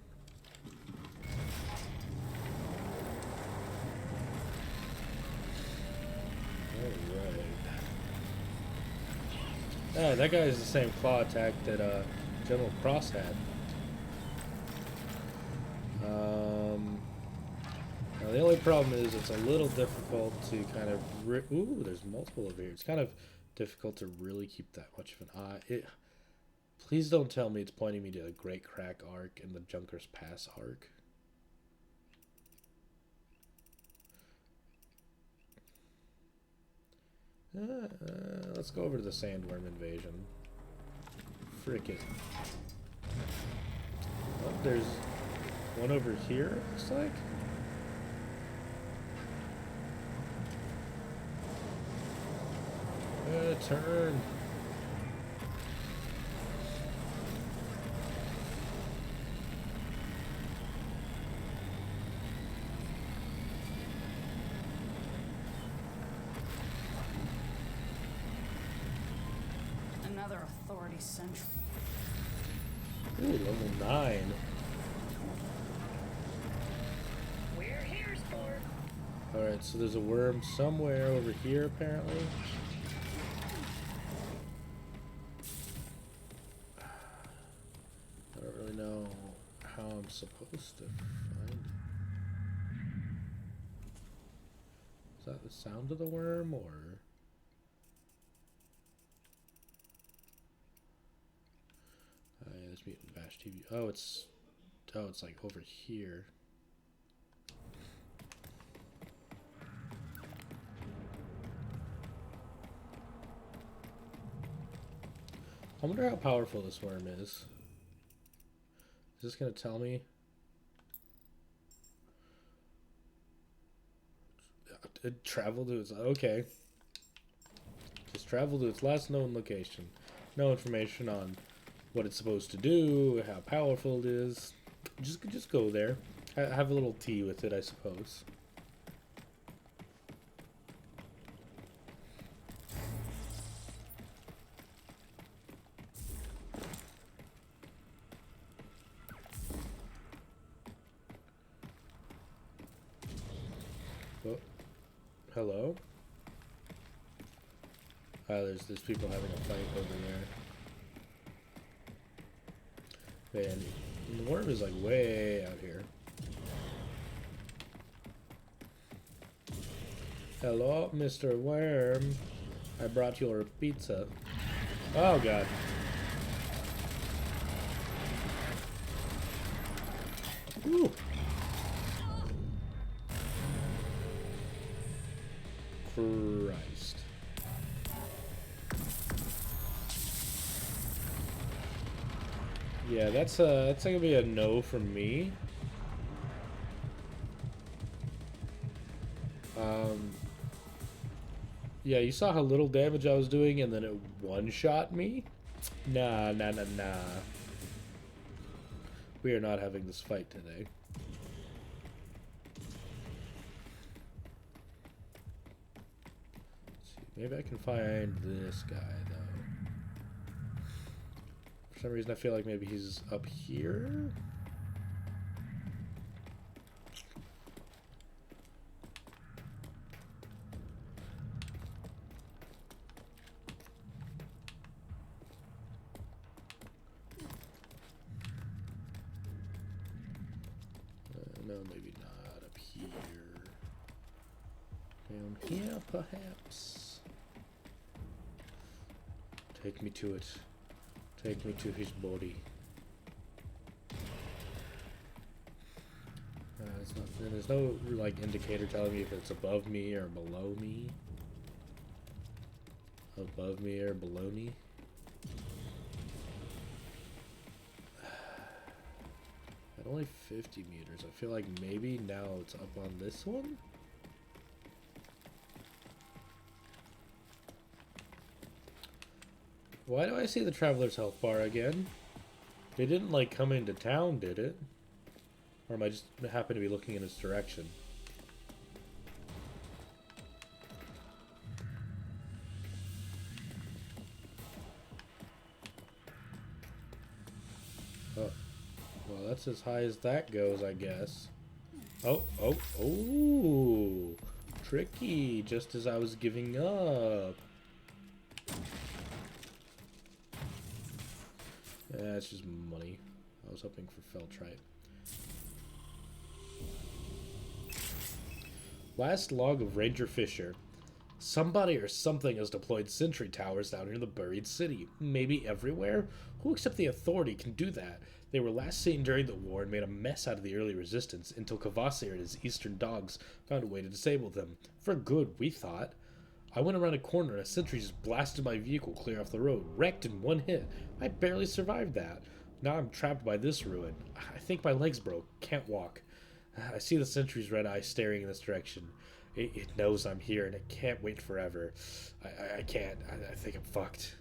S1: Alright. Ah, that guy is the same claw attack that General Cross had. Now the only problem is it's a little difficult to kind of ooh, there's multiple over here. It's kind of difficult to really keep that much of an eye. Please don't tell me it's pointing me to the Great Crack arc and the Junker's Pass arc. Let's go over to the Sandworm invasion. Frickin'. Oh, there's one over here, looks like. Turn.
S3: Another authority sentry.
S1: Ooh, level 9.
S8: We're here, Sport.
S1: Alright, so there's a worm somewhere over here, apparently. I don't really know how I'm supposed to find it. Is that the sound of the worm, or... yeah, this Mutant Bash TV. Oh, it's like over here. I wonder how powerful this worm is. Is this gonna tell me? It traveled to its okay. Just traveled to its last known location. No information on what it's supposed to do, how powerful it is. Just go there. Have a little tea with it, I suppose. Oh, hello? There's people having a fight over there. Man, the worm is like way out here. Hello, Mr. Worm. I brought your pizza. Oh god. Ooh. Christ. Yeah, that's gonna be a no from me. Yeah, you saw how little damage I was doing and then it one-shot me? Nah. We are not having this fight today. Let's see, maybe I can find this guy, though. For some reason, I feel like maybe he's up here? No, maybe not up here. Down here, perhaps. Take me to it. Take me to his body. It's not, there's no like indicator telling me if it's above me or below me. Above me or below me. At only 50 meters. I feel like maybe now it's up on this one? Why do I see the Traveler's Health bar again? They didn't like come into town, did it? Or am I just happen to be looking in its direction? Oh. Well, that's as high as that goes, I guess. Oh. Tricky, just as I was giving up. Yeah, it's just money. I was hoping for Feltrite. Last log of Ranger Fisher. Somebody or something has deployed sentry towers down near the buried city. Maybe everywhere? Who except the authority can do that? They were last seen during the war and made a mess out of the early resistance until Kvasir and his eastern dogs found a way to disable them. For good, we thought. I went around a corner and a sentry just blasted my vehicle clear off the road, wrecked in one hit. I barely survived that. Now I'm trapped by this ruin. I think my legs broke. Can't walk. I see the sentry's red eye staring in this direction. It knows I'm here and it can't wait forever. I can't. I think I'm fucked.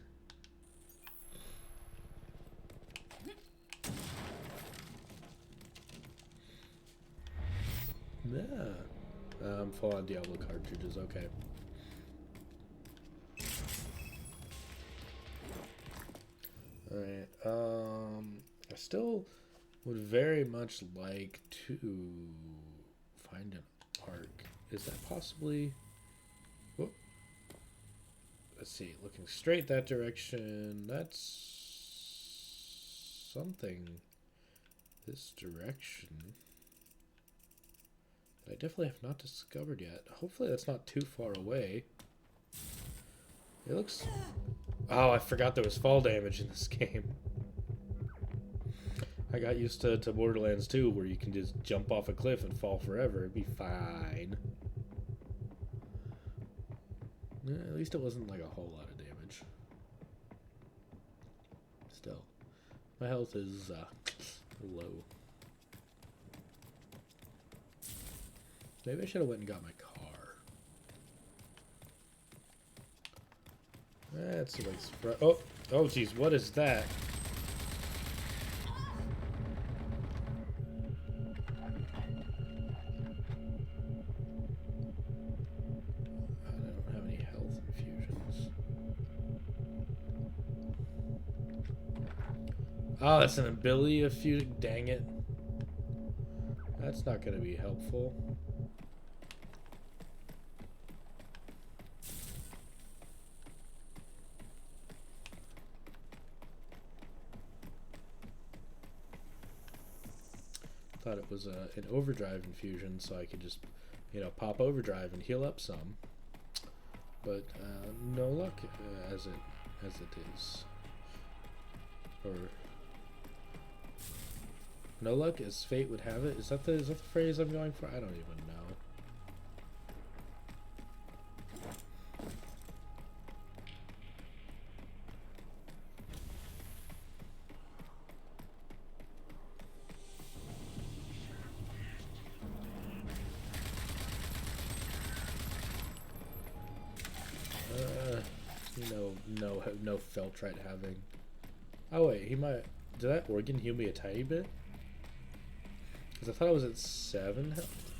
S1: Yeah. Full on Diablo cartridges, okay. Alright, I still would very much like to find an arc. Is that possibly... Whoop. Let's see, looking straight that direction, that's something this direction. I definitely have not discovered yet. Hopefully that's not too far away. It looks... Oh, I forgot there was fall damage in this game. I got used to Borderlands 2 where you can just jump off a cliff and fall forever. It'd be fine. Yeah, at least it wasn't like a whole lot of damage. Still, my health is low. Maybe I should have went and got my car. That's like oh geez, what is that? I don't have any health infusions. Oh, that's an ability infusion. Dang it. That's not going to be helpful. Thought it was an overdrive infusion, so I could just, you know, pop overdrive and heal up some. But no luck as it is, or no luck as fate would have it. Is that the phrase I'm going for? I don't even know. No Feltrite having. Oh wait, he might. Did that organ heal me a tiny bit? Because I thought I was at 7 health.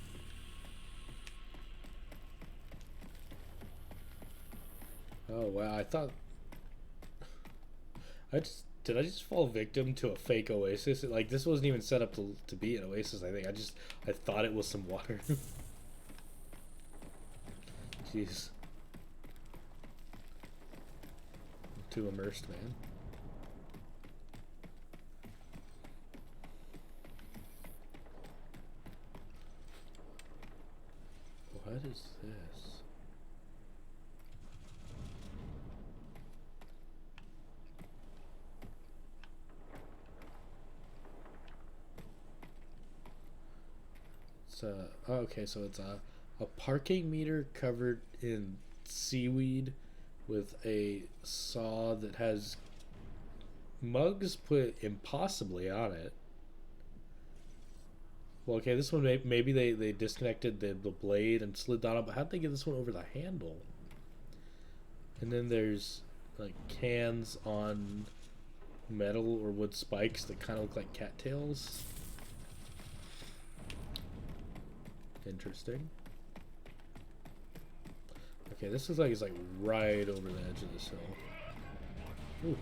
S1: Oh wow, I thought. Did I just fall victim to a fake oasis? Like this wasn't even set up to be an oasis. I think I thought it was some water. Jeez. Too immersed, man. What is this? It's oh, okay, so it's a parking meter covered in seaweed with a saw that has mugs put impossibly on it. Well, okay, this one maybe they disconnected the blade and slid down it, but how'd they get this one over the handle? And then there's like cans on metal or wood spikes that kind of look like cattails. Interesting. Okay, this looks like it's like right over the edge of this hill. Ooh.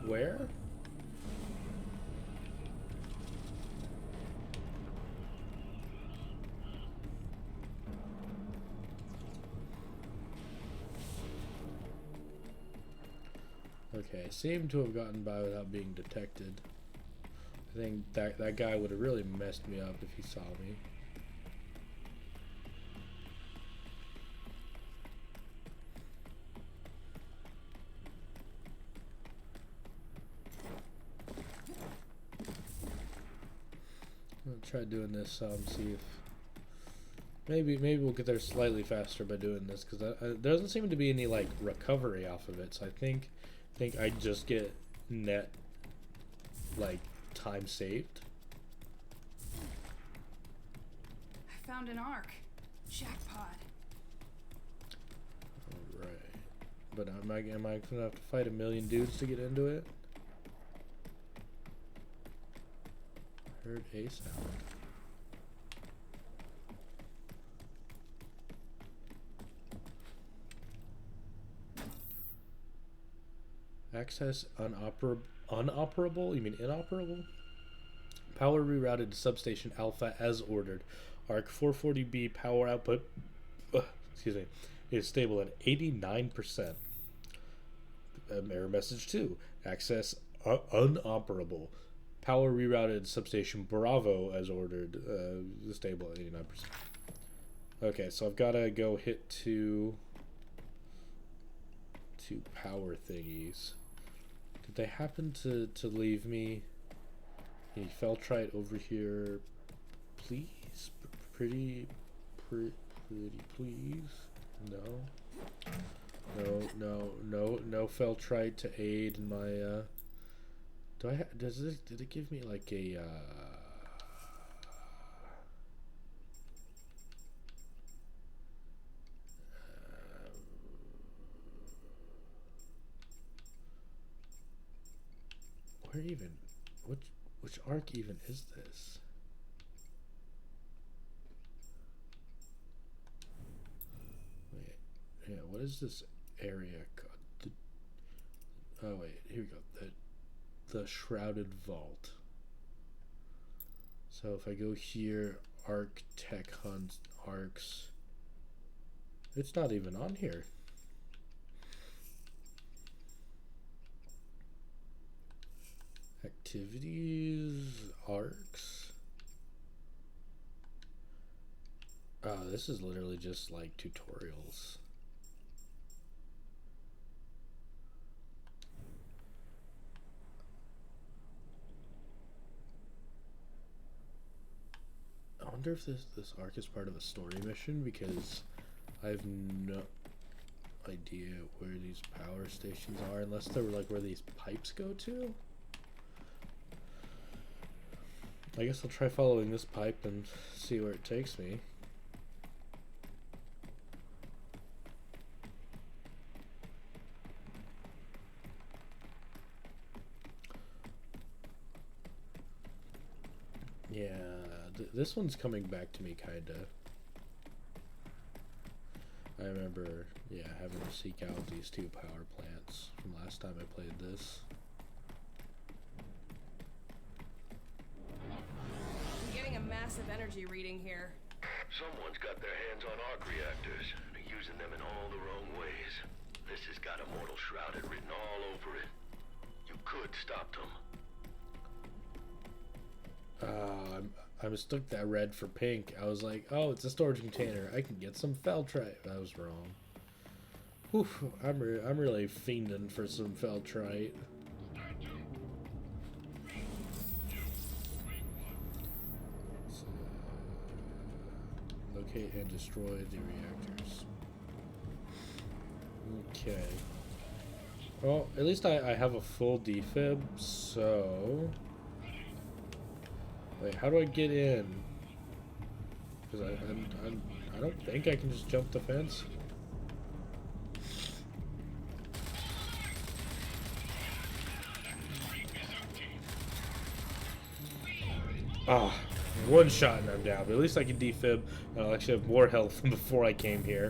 S1: Where? Okay, seem to have gotten by without being detected. I think that guy would have really messed me up if he saw me. I'll try doing this some, see if maybe we'll get there slightly faster by doing this, because there doesn't seem to be any like recovery off of it. So I think I just get net like time saved.
S3: I found an arc. Jackpot.
S1: All right, but am I gonna have to fight a million dudes to get into it? Heard a sound. Access unoperable? You mean inoperable? Power rerouted to substation Alpha as ordered. Arc 440B power output excuse me, is stable at 89%. Error message 2. Access unoperable. Power rerouted substation Bravo as ordered. Stable at 89%. Okay, so I've got to go hit two power thingies. Did they happen to leave me a Feltrite over here? Please? Pretty please? No Feltrite to aid in my, did it give me like a, where even, which arc even is this? Wait, yeah, what is this area called? Oh wait, here we go. The Shrouded Vault. So if I go here, Arc Tech Hunt Arcs, it's not even on here. activities, arcs. Oh, this is literally just like tutorials. I wonder if this arc is part of a story mission, because I have no idea where these power stations are, unless they were like where these pipes go to. I guess I'll try following this pipe and see where it takes me. Yeah, this one's coming back to me, kinda. I remember, yeah, having to seek out these two power plants from last time I played this.
S9: I'm getting a massive energy reading here.
S10: Someone's got their hands on arc reactors, using them in all the wrong ways. This has got Immortal Shrouded written all over it. You could stop them.
S1: I mistook that red for pink. I was like, oh, it's a storage container. I can get some feltrite. I was wrong. Whew, I'm really fiending for some feltrite. Locate and destroy the reactors. Okay. Well, at least I have a full defib, so... Wait, how do I get in? Because I don't think I can just jump the fence. Ah, one shot and I'm down. But at least I can defib. I'll actually have more health than before I came here.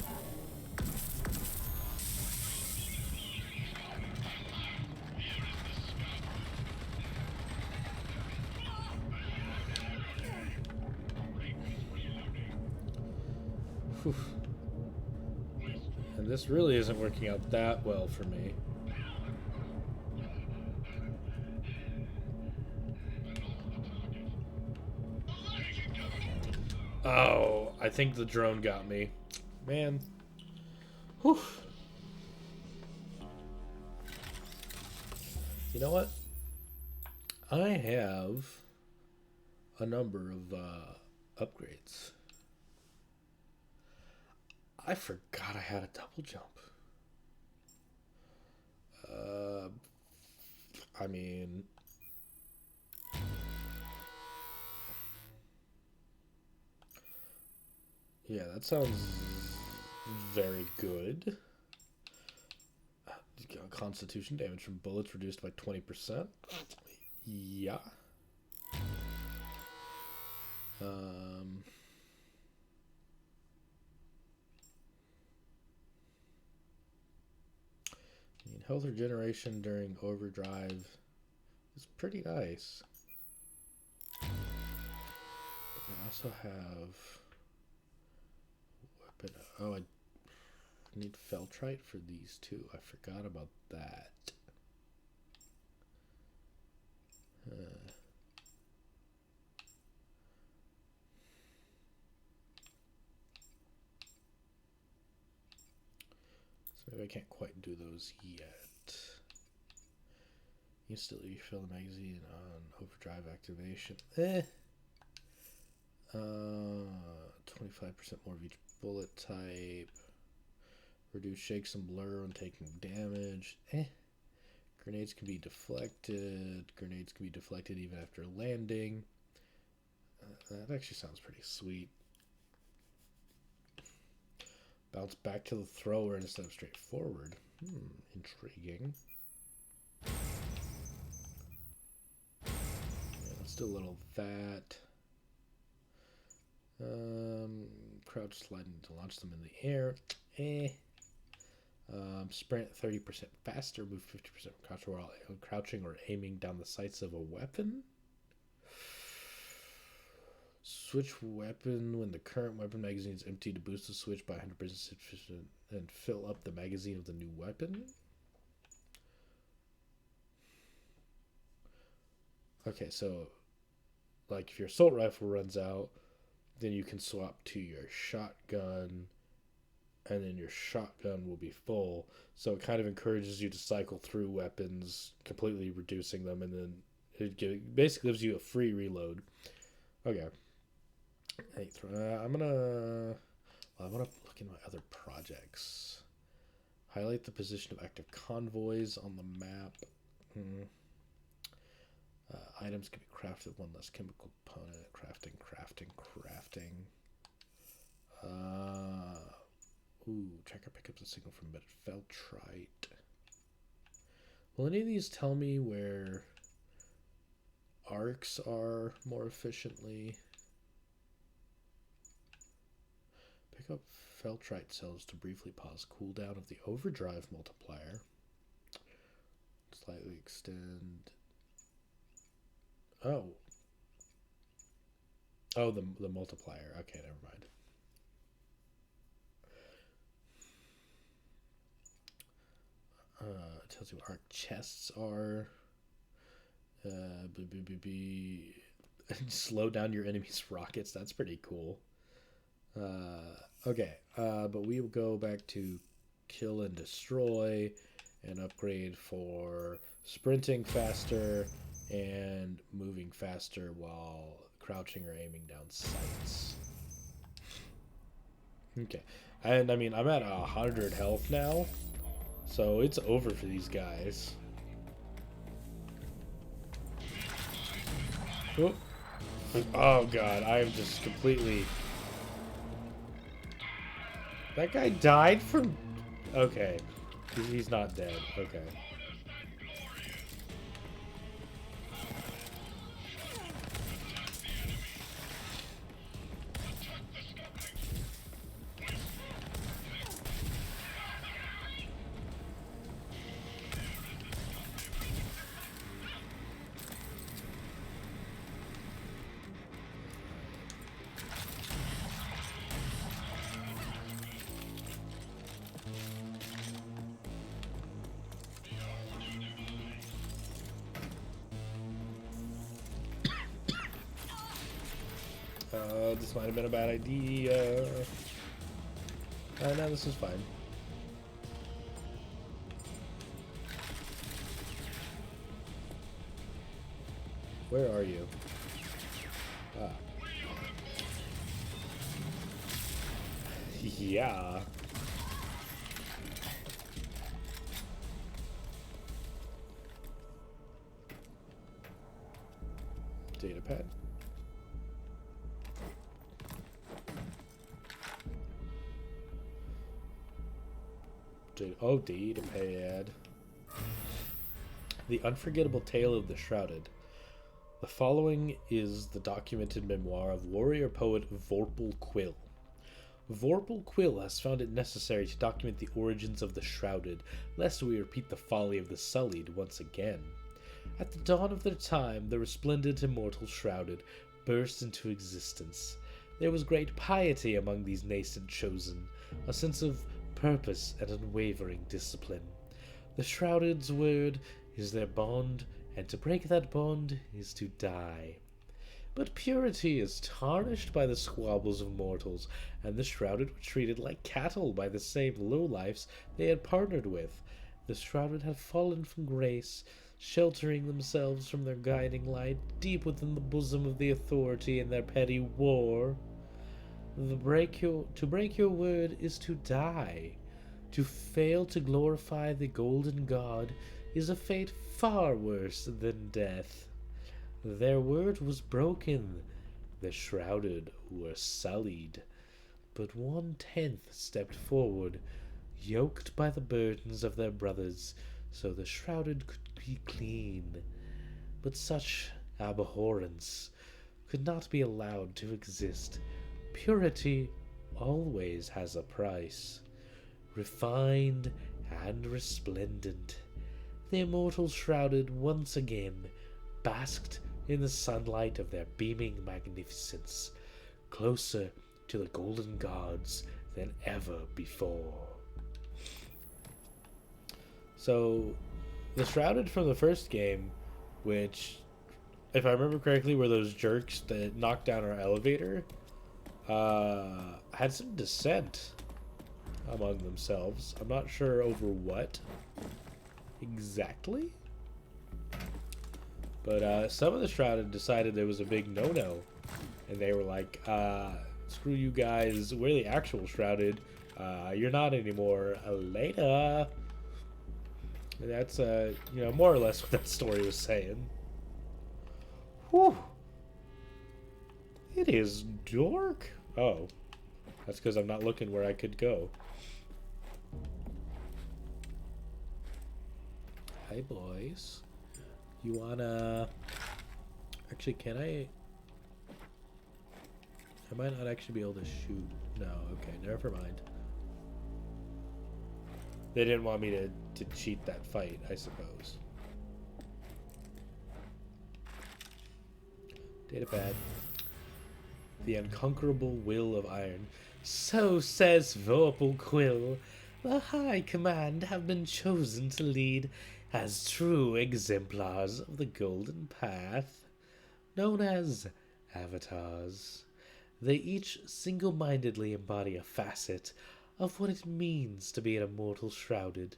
S1: Whew. And this really isn't working out that well for me. Oh, I think the drone got me. Man. Whew. You know what? I have a number of upgrades. I forgot I had a double jump. I mean... Yeah, that sounds very good. Constitution damage from bullets reduced by 20%. Yeah. I mean, health regeneration during overdrive is pretty nice. I also have weapon. Oh, I need feltrite for these two. I forgot about that. So maybe I can't quite do those yet. Instantly refill the magazine on overdrive activation. 25% more of each bullet type. Reduce shakes and blur when taking damage. Grenades can be deflected. Grenades can be deflected even after landing. That actually sounds pretty sweet. Bounce back to the thrower instead of straight forward. Intriguing. Yeah, let's do a little of that. Crouch sliding to launch them in the air. Sprint 30% faster. Move 50% crouch while crouching or aiming down the sights of a weapon. Switch weapon when the current weapon magazine is empty to boost the switch by 100% and fill up the magazine of the new weapon. Okay, so like if your assault rifle runs out, then you can swap to your shotgun, and then your shotgun will be full. So it kind of encourages you to cycle through weapons, completely reducing them, and then basically gives you a free reload. Okay. Hey, I want to look in my other projects. Highlight the position of active convoys on the map. Items can be crafted with one less chemical component. Crafting. Tracker pickups a signal from embedded feltrite. Will any of these tell me where arcs are more efficiently? Pick up feltrite cells to briefly pause cooldown of the overdrive multiplier. Slightly extend. Oh, the multiplier. Okay, never mind. It tells you what arc chests are. Slow down your enemy's rockets. That's pretty cool. Okay, but we will go back to kill and destroy and upgrade for sprinting faster and moving faster while crouching or aiming down sights. Okay, and I mean, I'm at 100 health now, so it's over for these guys. Oop. Oh god, I am just completely... That guy died from... Okay, he's not dead. Okay. This might have been a bad idea. No, this is fine. Where are you? Ah. Yeah. Data pad. Oh, data pad. The Unforgettable Tale of the Shrouded. The following is the documented memoir of warrior poet Vorpal Quill. Vorpal Quill has found it necessary to document the origins of the Shrouded, lest we repeat the folly of the Sullied once again. At the dawn of their time, the resplendent immortal Shrouded burst into existence. There was great piety among these nascent chosen, a sense of purpose and unwavering discipline. The Shrouded's word is their bond, and to break that bond is to die. But purity is tarnished by the squabbles of mortals, and the Shrouded were treated like cattle by the same lowlifes they had partnered with. The Shrouded have fallen from grace, sheltering themselves from their guiding light deep within the bosom of the authority in their petty war. To break your word is to die. To fail to glorify the golden god is a fate far worse than death. Their word was broken. The Shrouded were sullied. But 1/10 stepped forward, yoked by the burdens of their brothers, so the Shrouded could be clean. But such abhorrence could not be allowed to exist. Purity always has a price. Refined and resplendent, the immortal Shrouded once again basked in the sunlight of their beaming magnificence, closer to the golden gods than ever before. So, the Shrouded from the first game, which if I remember correctly, were those jerks that knocked down our elevator. Had some dissent among themselves. I'm not sure over what exactly. But some of the Shrouded decided there was a big no-no. And they were like, screw you guys, we're the actual Shrouded. You're not anymore. Later. And that's, you know, more or less what that story was saying. Whew. It is dark. Oh. That's because I'm not looking where I could go. Hi, boys. You wanna... Actually, can I might not actually be able to shoot. No, okay, never mind. They didn't want me to cheat that fight, I suppose. Datapad. The unconquerable will of iron. So says Vorpal Quill. The High Command have been chosen to lead as true exemplars of the Golden Path, known as avatars. They each single-mindedly embody a facet of what it means to be an immortal shrouded,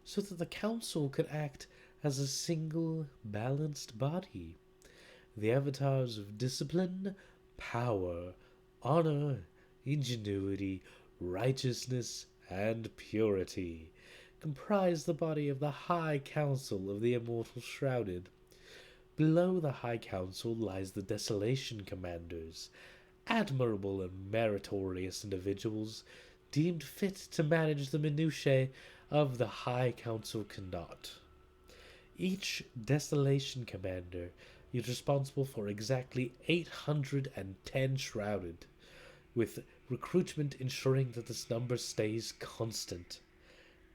S1: so that the Council could act as a single, balanced body. The avatars of discipline, power, honor, ingenuity, righteousness, and purity comprise the body of the High Council of the Immortal Shrouded. Below the High Council lies the Desolation Commanders, admirable and meritorious individuals deemed fit to manage the minutiae of the High Council cannot. Each Desolation Commander is responsible for exactly 810 shrouded, with recruitment ensuring that this number stays constant.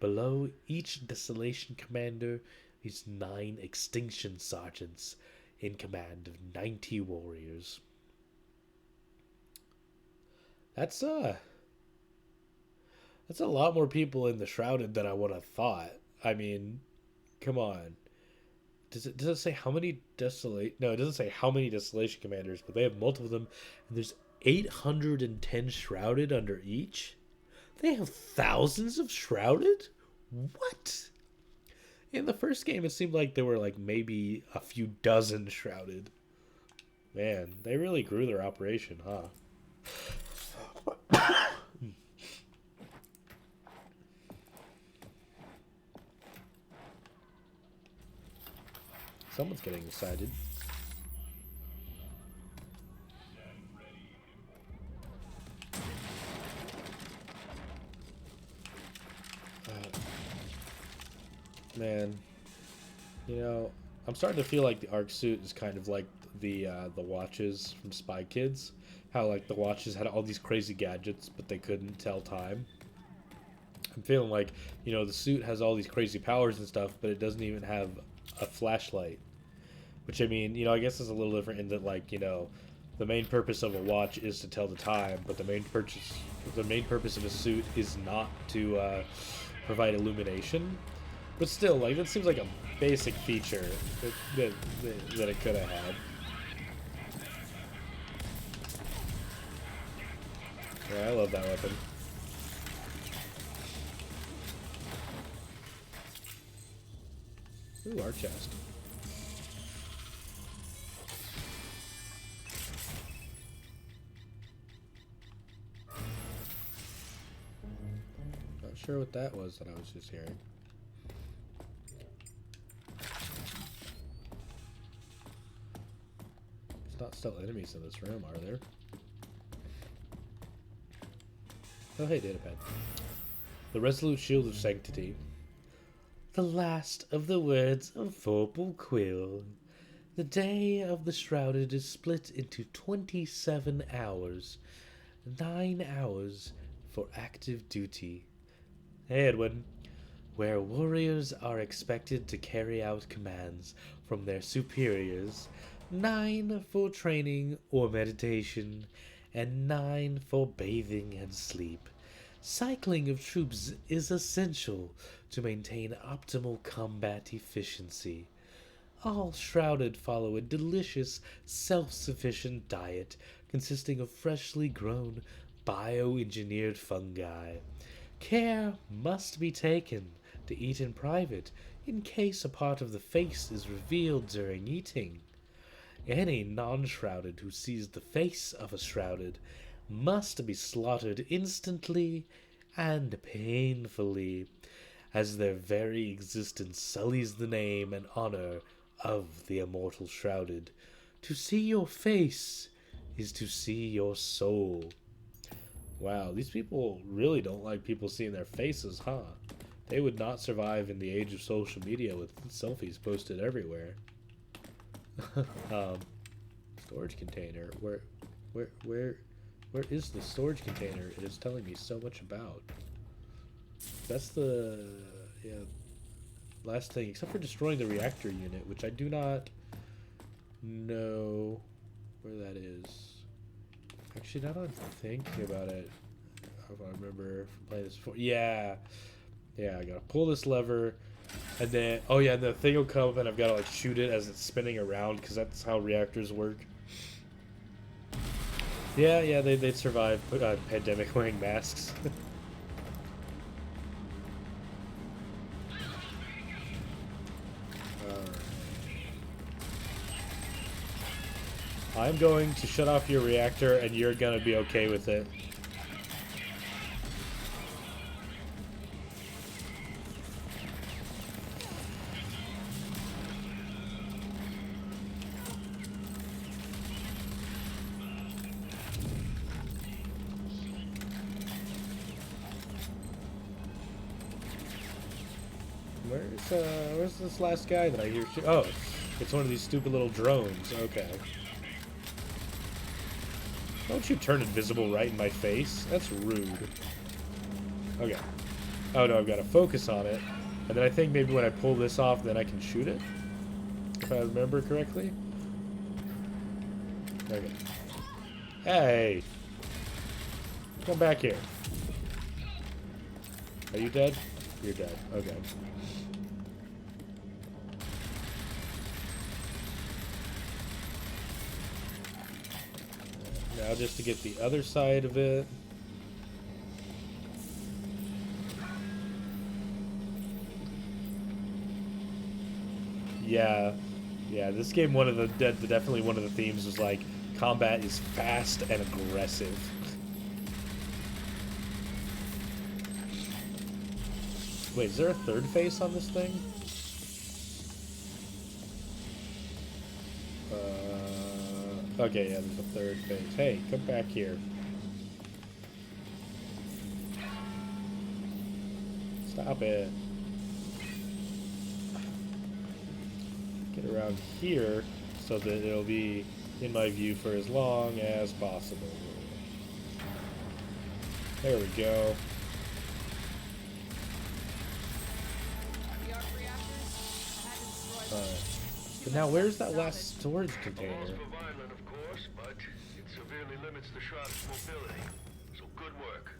S1: Below each Desolation Commander is 9 Extinction Sergeants in command of 90 warriors. That's a lot more people in the Shrouded than I would have thought. I mean, come on. Does it say how many Desolation... No, it doesn't say how many Desolation Commanders, but they have multiple of them, and there's 810 Shrouded under each? They have thousands of Shrouded? What? In the first game, it seemed like there were like maybe a few dozen Shrouded. Man, they really grew their operation, huh? Someone's getting excited. Man, you know, I'm starting to feel like the Arc suit is kind of like the watches from Spy Kids. How like the watches had all these crazy gadgets, but they couldn't tell time. I'm feeling like, you know, the suit has all these crazy powers and stuff, but it doesn't even have a flashlight. Which, I mean, you know, I guess is a little different in that, like, you know, the main purpose of a watch is to tell the time, but the main purpose of a suit is not to provide illumination. But still, like, that seems like a basic feature that it could have had. Yeah, I love that weapon. Ooh, our chest. Not sure what that was that I was just hearing. There's not still enemies in this room, are there? Oh, hey, Datapad. The Resolute Shield of Sanctity. The last of the words of Vorpal Quill. The day of the Shrouded is split into 27 hours. 9 hours for active duty. Hey, Edwin. Where warriors are expected to carry out commands from their superiors. 9 for training or meditation. And 9 for bathing and sleep. Cycling of troops is essential to maintain optimal combat efficiency. all shrouded follow a delicious, self-sufficient diet consisting of freshly grown, bioengineered fungi. Care must be taken to eat in private in case a part of the face is revealed during eating. Any non-shrouded who sees the face of a shrouded must be slaughtered instantly and painfully, as their very existence sullies the name and honor of the immortal shrouded. To see your face is to see your soul. Wow, these people really don't like people seeing their faces, huh? They would not survive in the age of social media with selfies posted everywhere. Storage container. Where is the storage container it is telling me so much about? That's the, yeah, last thing, except for destroying the reactor unit, which I do not know where that is. Actually, now that I'm thinking about it, if I remember from playing this before, yeah, I gotta pull this lever, and then, oh yeah, the thing will come up and I've gotta like shoot it as it's spinning around, because that's how reactors work. Yeah, they'd survive pandemic wearing masks. I'm going to shut off your reactor, and you're gonna be okay with it. Where's this last guy that I hear? Oh, it's one of these stupid little drones. Okay. Don't you turn invisible right in my face? That's rude. Okay. Oh no, I've got to focus on it. And then I think maybe when I pull this off, then I can shoot it? If I remember correctly? Okay. Hey! Come back here. Are you dead? You're dead. Okay. Now just to get the other side of it. Yeah, this game, definitely one of the themes was like, combat is fast and aggressive. Wait, is there a third face on this thing? Okay, yeah, there's a third face. Hey, come back here. Stop it. Get around here so that it'll be in my view for as long as possible. There we go. Alright. But now where's that last storage container?
S10: But it severely limits the shroud's mobility. So good work.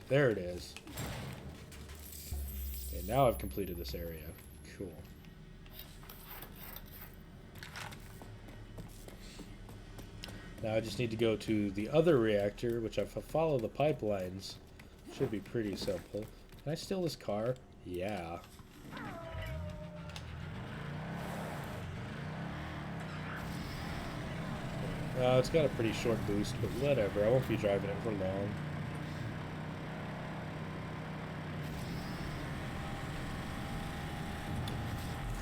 S1: There it is. Okay, now I've completed this area. Cool. Now I just need to go to the other reactor, which if I follow the pipelines, should be pretty simple. Can I steal this car? Yeah. It's got a pretty short boost, but whatever. I won't be driving it for long.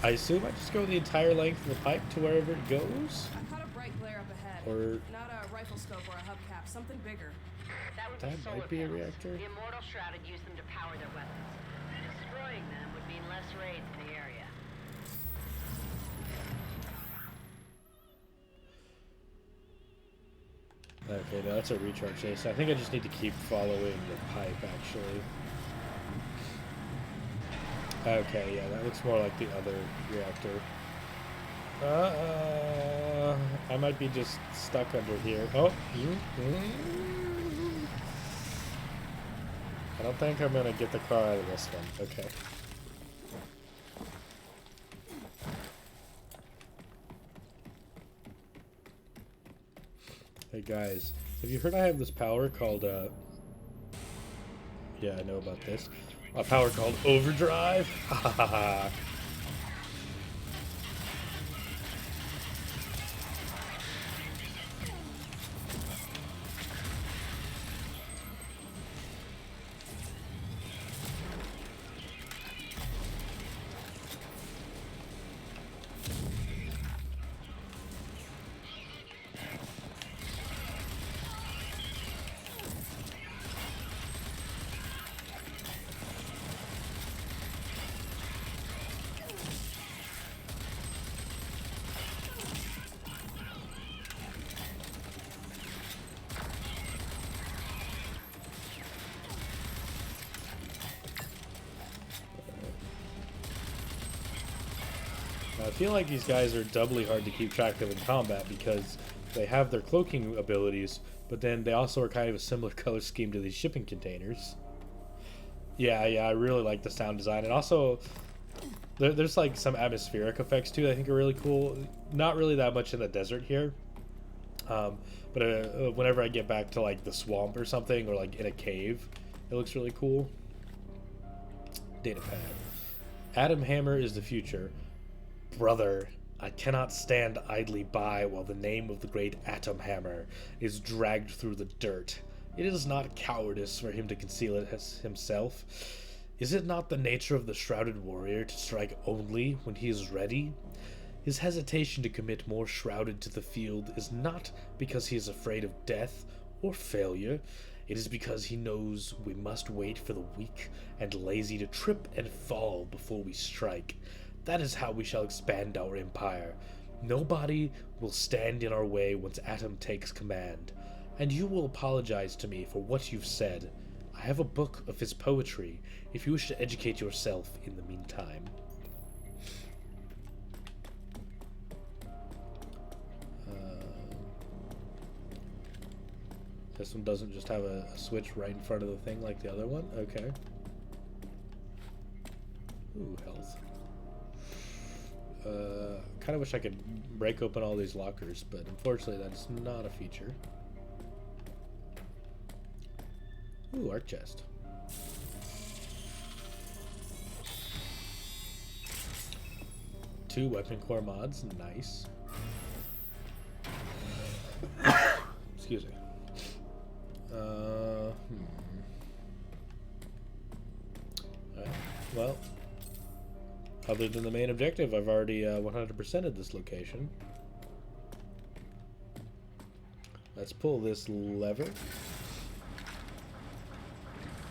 S1: I assume I just go the entire length of the pipe to wherever it goes?
S9: I caught a bright glare up ahead.
S1: Or...
S9: not a rifle scope or a hubcap, something bigger.
S1: That might be a reactor.
S8: The immortal shrouded use them to power their weapons. Destroying them would mean less raids in the area.
S1: Okay, no, that's a recharge station. I think I just need to keep following the pipe, actually. Okay, yeah, that looks more like the other reactor. I might be just stuck under here. Oh! I don't think I'm gonna get the car out of this one. Okay. Hey guys, have you heard I have this power called, yeah, I know about this. A power called Overdrive? Ha ha ha ha. I feel like these guys are doubly hard to keep track of in combat because they have their cloaking abilities, but then they also are kind of a similar color scheme to these shipping containers. Yeah, I really like the sound design, and also there's like some atmospheric effects too that I think are really cool. Not really that much in the desert here, but whenever I get back to like the swamp or something, or like in a cave, it looks really cool. Data pad. Atom Hammer is the future. Brother, I cannot stand idly by while the name of the great Atom Hammer is dragged through the dirt. It is not cowardice for him to conceal it himself. Is it not the nature of the shrouded warrior to strike only when he is ready? His hesitation to commit more shrouded to the field is not because he is afraid of death or failure. It is because he knows we must wait for the weak and lazy to trip and fall before we strike. That is how we shall expand our empire. Nobody will stand in our way once Atom takes command. And you will apologize to me for what you've said. I have a book of his poetry, if you wish to educate yourself in the meantime. This one doesn't just have a switch right in front of the thing like the other one? Okay. Ooh, health. Kind of wish I could break open all these lockers, but unfortunately that's not a feature. Ooh, art chest. Two weapon core mods, nice. Excuse me. Alright, well, other than the main objective, I've already 100%ed this location. Let's pull this lever.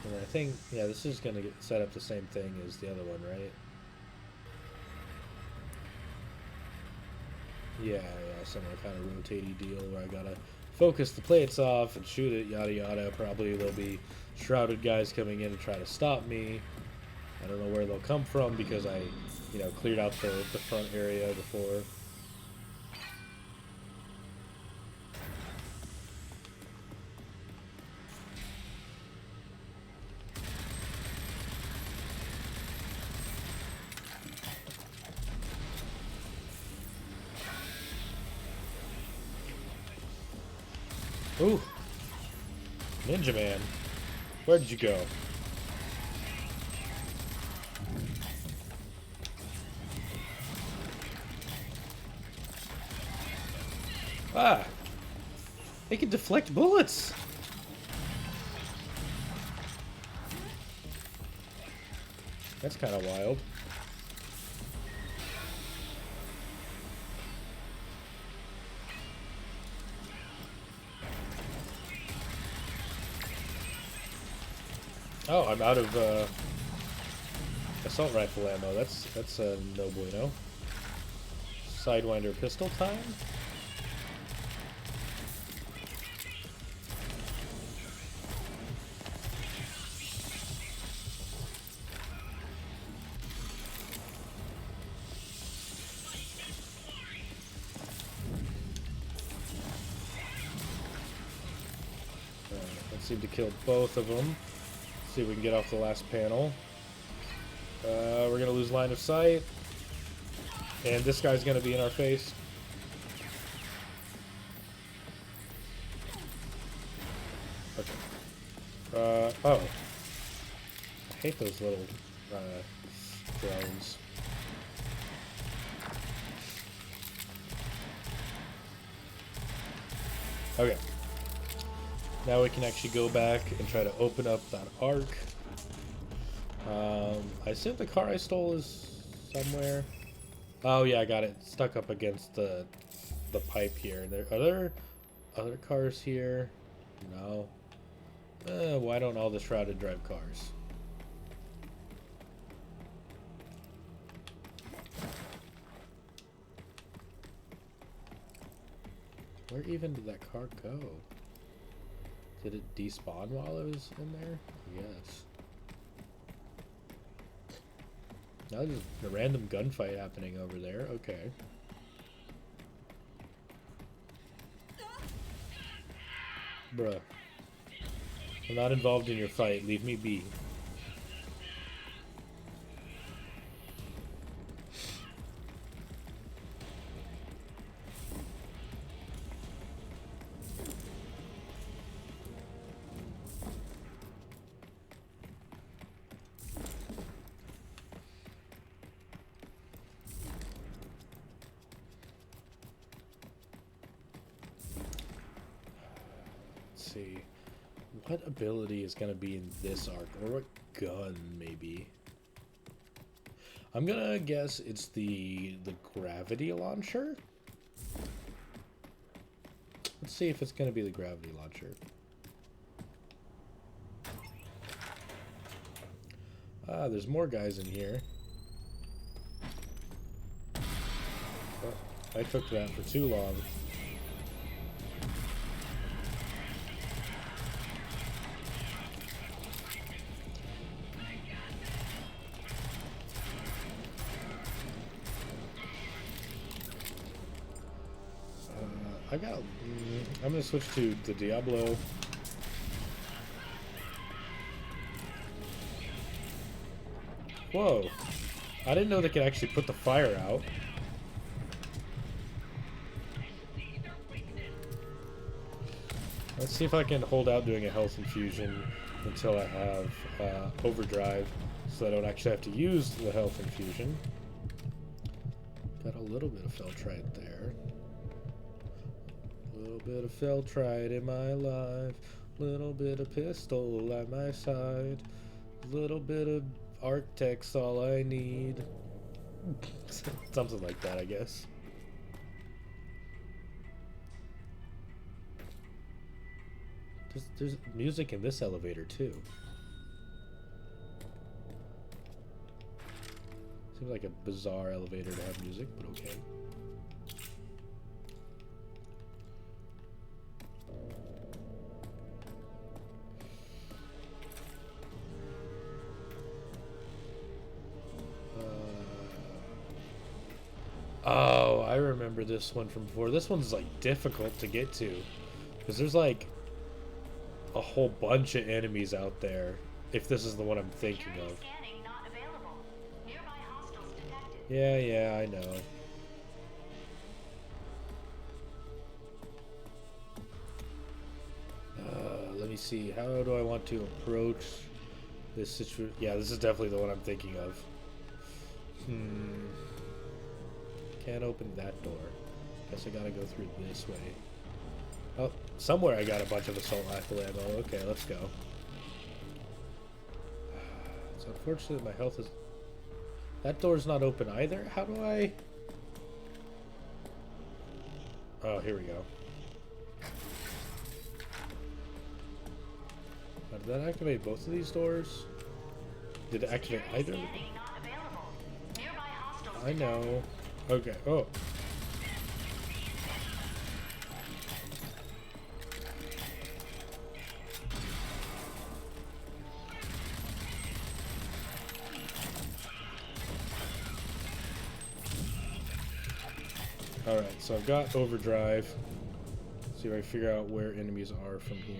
S1: And I think, yeah, this is going to get set up the same thing as the other one, right? Yeah, similar kind of rotating deal where I gotta focus the plates off and shoot it, yada yada. Probably there'll be shrouded guys coming in to try to stop me. I don't know where they'll come from because I, cleared out the front area before. Ooh! Ninja Man! Where did you go? Ah! They can deflect bullets! That's kind of wild. Oh, I'm out of assault rifle ammo. That's no bueno. Sidewinder pistol time. Let's seem to kill both of them. See if we can get off the last panel. We're gonna lose line of sight. And this guy's gonna be in our face. Oh. I hate those little, drones. Okay. Now we can actually go back and try to open up that arc. I assume the car I stole is somewhere. Oh yeah, I got it stuck up against the pipe here. Are there other cars here? No. Why don't all the shrouded drive cars? Where even did that car go? Did it despawn while I was in there? Yes. Now there's a random gunfight happening over there. Okay. Bruh. I'm not involved in your fight. Leave me be. See what ability is gonna be in this arc, or what gun maybe. I'm gonna guess it's the gravity launcher. Let's see if it's gonna be the gravity launcher. Ah, there's more guys in here. Oh, I took that for too long. I'm gonna switch to the Diablo. Whoa. I didn't know they could actually put the fire out. Let's see if I can hold out doing a health infusion until I have overdrive, so I don't actually have to use the health infusion. Got a little bit of Feltrite there. Little bit of Feltrite in my life, little bit of pistol at my side, little bit of Arctic's all I need. Something like that, I guess. There's music in this elevator too. Seems like a bizarre elevator to have music, but okay. Oh, I remember this one from before. This one's like difficult to get to because there's like a whole bunch of enemies out there. If this is the one I'm thinking of. Yeah, I know. Let me see. How do I want to approach this situation? Yeah, this is definitely the one I'm thinking of. Can't open that door. Guess I gotta go through this way. Oh, somewhere I got a bunch of assault rifle ammo. Okay, let's go. It's unfortunate my health is... That door's not open either? How do I... Oh, here we go. Now, did that activate both of these doors? Did it activate either of them? I know. Okay, oh. Alright, so I've got overdrive. See if I figure out where enemies are from here.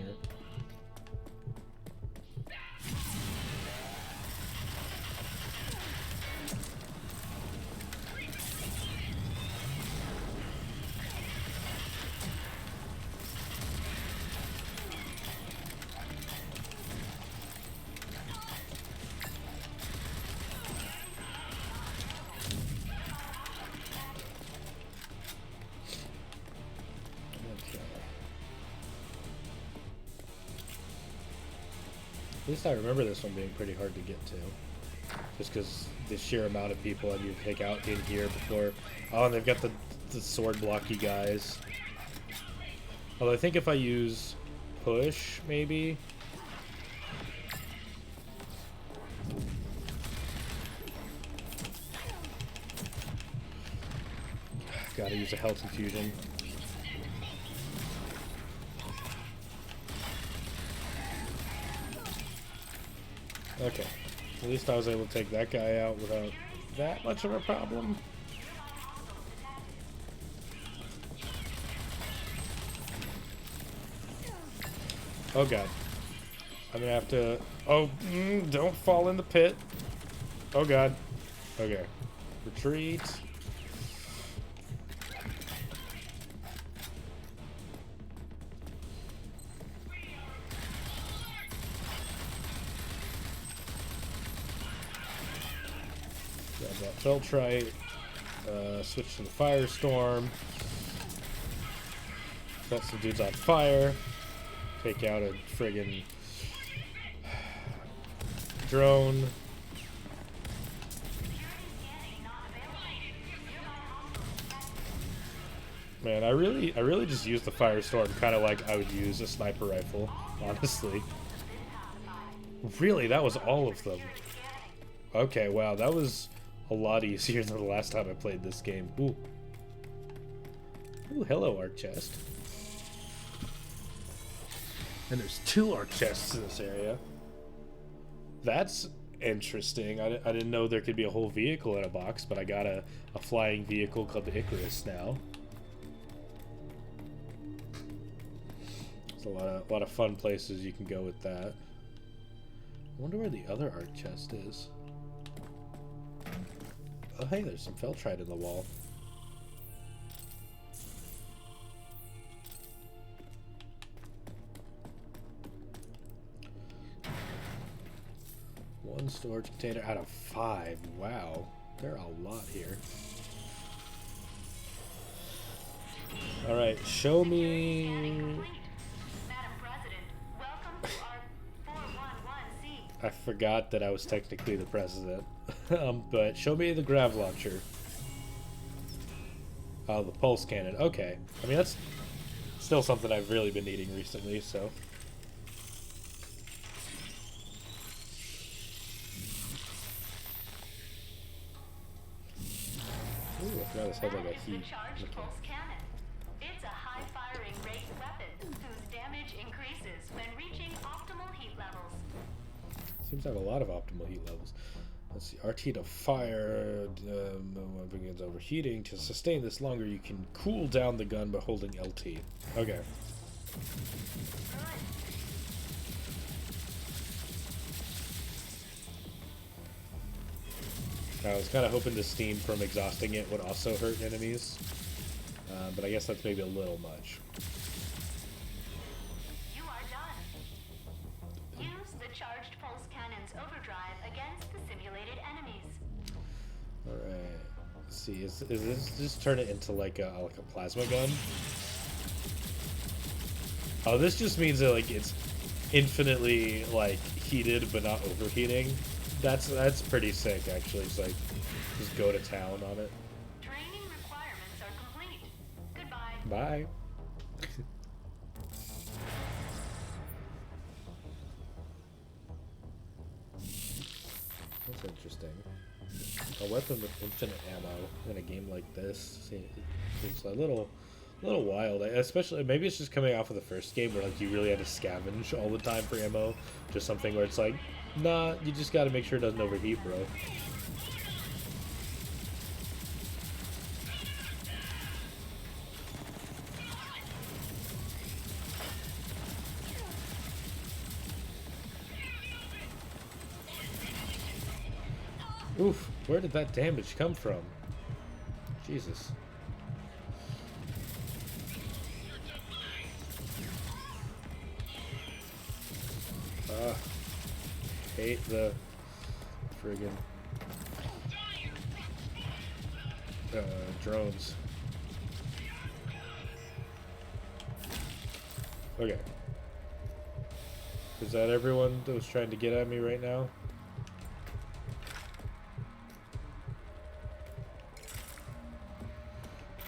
S1: least I remember this one being pretty hard to get to. Just because the sheer amount of people I need to take out in here before... Oh, and they've got the sword blocky guys. Although I think if I use push, maybe... Gotta use a health infusion. Okay. At least I was able to take that guy out without that much of a problem. Oh god. I'm gonna have to... Oh, don't fall in the pit. Oh god. Okay. Retreat. Grab that Feltrite. Switch to the Firestorm. Set some dudes on fire. Take out a friggin' drone. Man, I really just use the Firestorm kind of like I would use a sniper rifle, honestly. Really, that was all of them. Okay, wow, that was a lot easier than the last time I played this game. Ooh. Ooh, hello, art chest. And there's 2 art chests in this area. That's interesting. I didn't know there could be a whole vehicle in a box, but I got a flying vehicle called the Icarus now. There's a lot of fun places you can go with that. I wonder where the other art chest is. Oh, hey, there's some Feltrite in the wall. One storage container out of 5. Wow. There are a lot here. Alright, show me...
S4: Madam President, welcome to our 411C.
S1: I forgot that I was technically the president. But show me the grav launcher. Oh, the pulse cannon. Okay. I mean, that's still something I've really been needing recently, so... Ooh, I forgot this had like a heat.
S4: Charged pulse cannon. It's a high-firing rate weapon whose damage increases when reaching optimal heat levels.
S1: Seems to have a lot of optimal heat levels. Let's see. RT to fire. When it begins overheating. To sustain this longer, you can cool down the gun by holding LT. Okay. I was kind of hoping the steam from exhausting it would also hurt enemies, but I guess that's maybe a little much.
S4: You are done. Use the charged pulse cannon's overdrive against the simulated enemies.
S1: All right. Let's see. Is this just turn it into like a plasma gun? Oh, this just means that like it's infinitely like heated but not overheating. That's pretty sick, actually. It's like, just go to town on it.
S4: Training requirements are complete. Goodbye.
S1: Bye. That's interesting. A weapon with infinite ammo in a game like this seems a little wild. Especially, maybe it's just coming off of the first game where like you really had to scavenge all the time for ammo. Just something where it's like, nah, you just gotta make sure it doesn't overheat, bro. Oof, where did that damage come from? Jesus. Hate the friggin' drones. Okay. Is that everyone that was trying to get at me right now?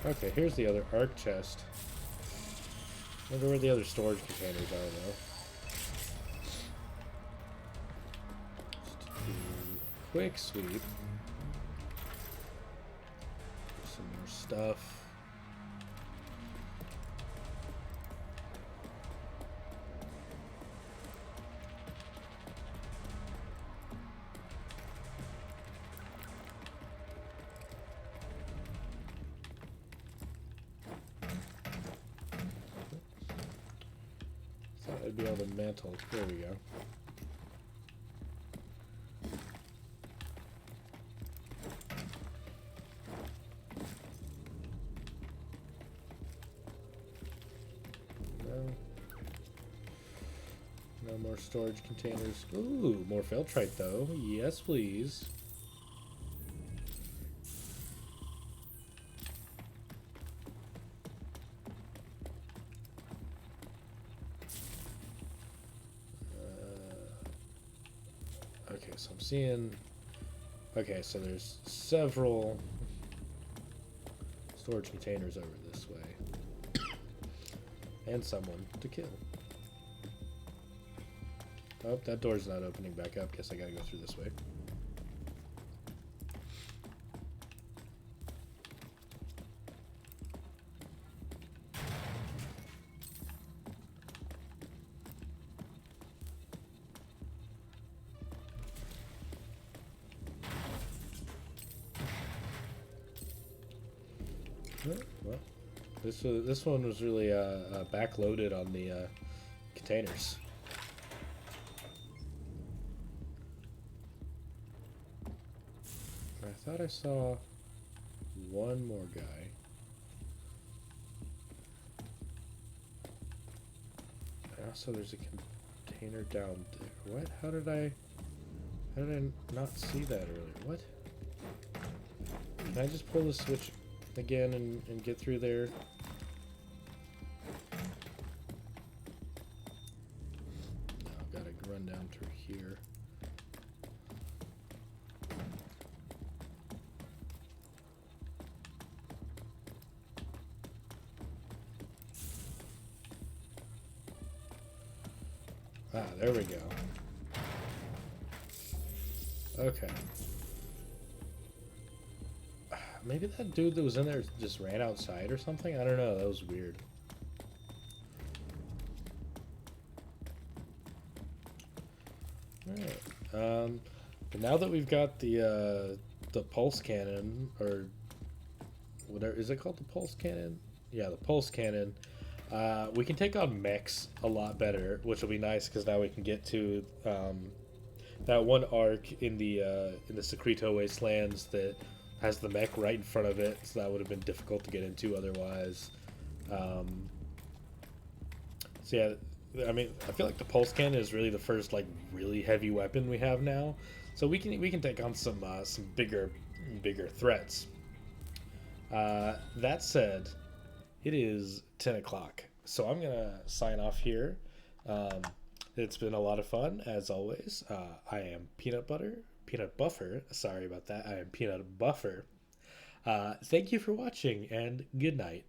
S1: Okay, here's the other arc chest. Wonder where the other storage containers are, though. Just do quick sweep. Some more stuff. Thought I'd be able to mantle. There we go. No more storage containers. Ooh, more Feltrite though. Yes, please. Okay, so I'm seeing... Okay, so there's several storage containers over this way. And someone to kill. Oh, that door's not opening back up. Guess I gotta go through this way. Well, this one was really backloaded on the containers. I thought I saw one more guy. And also, there's a container down there. What? How did I not see that earlier? What? Can I just pull the switch again and get through there? No, I've got to run down through here. Ah, there we go. Okay. Maybe that dude that was in there just ran outside or something? I don't know. That was weird. Alright. But now that we've got the pulse cannon, or whatever, is it called the pulse cannon? Yeah, the pulse cannon. We can take on mechs a lot better, which will be nice because now we can get to that one arc in the Secreto Wastelands that has the mech right in front of it, so that would have been difficult to get into otherwise. So yeah, I mean, I feel like the pulse cannon is really the first like really heavy weapon we have now, so we can take on some bigger threats. That said, it is 10 o'clock, so I'm gonna sign off here. It's been a lot of fun as always. I am Peanut Buffer. Sorry about that. I am Peanut Buffer. Thank you for watching, and good night.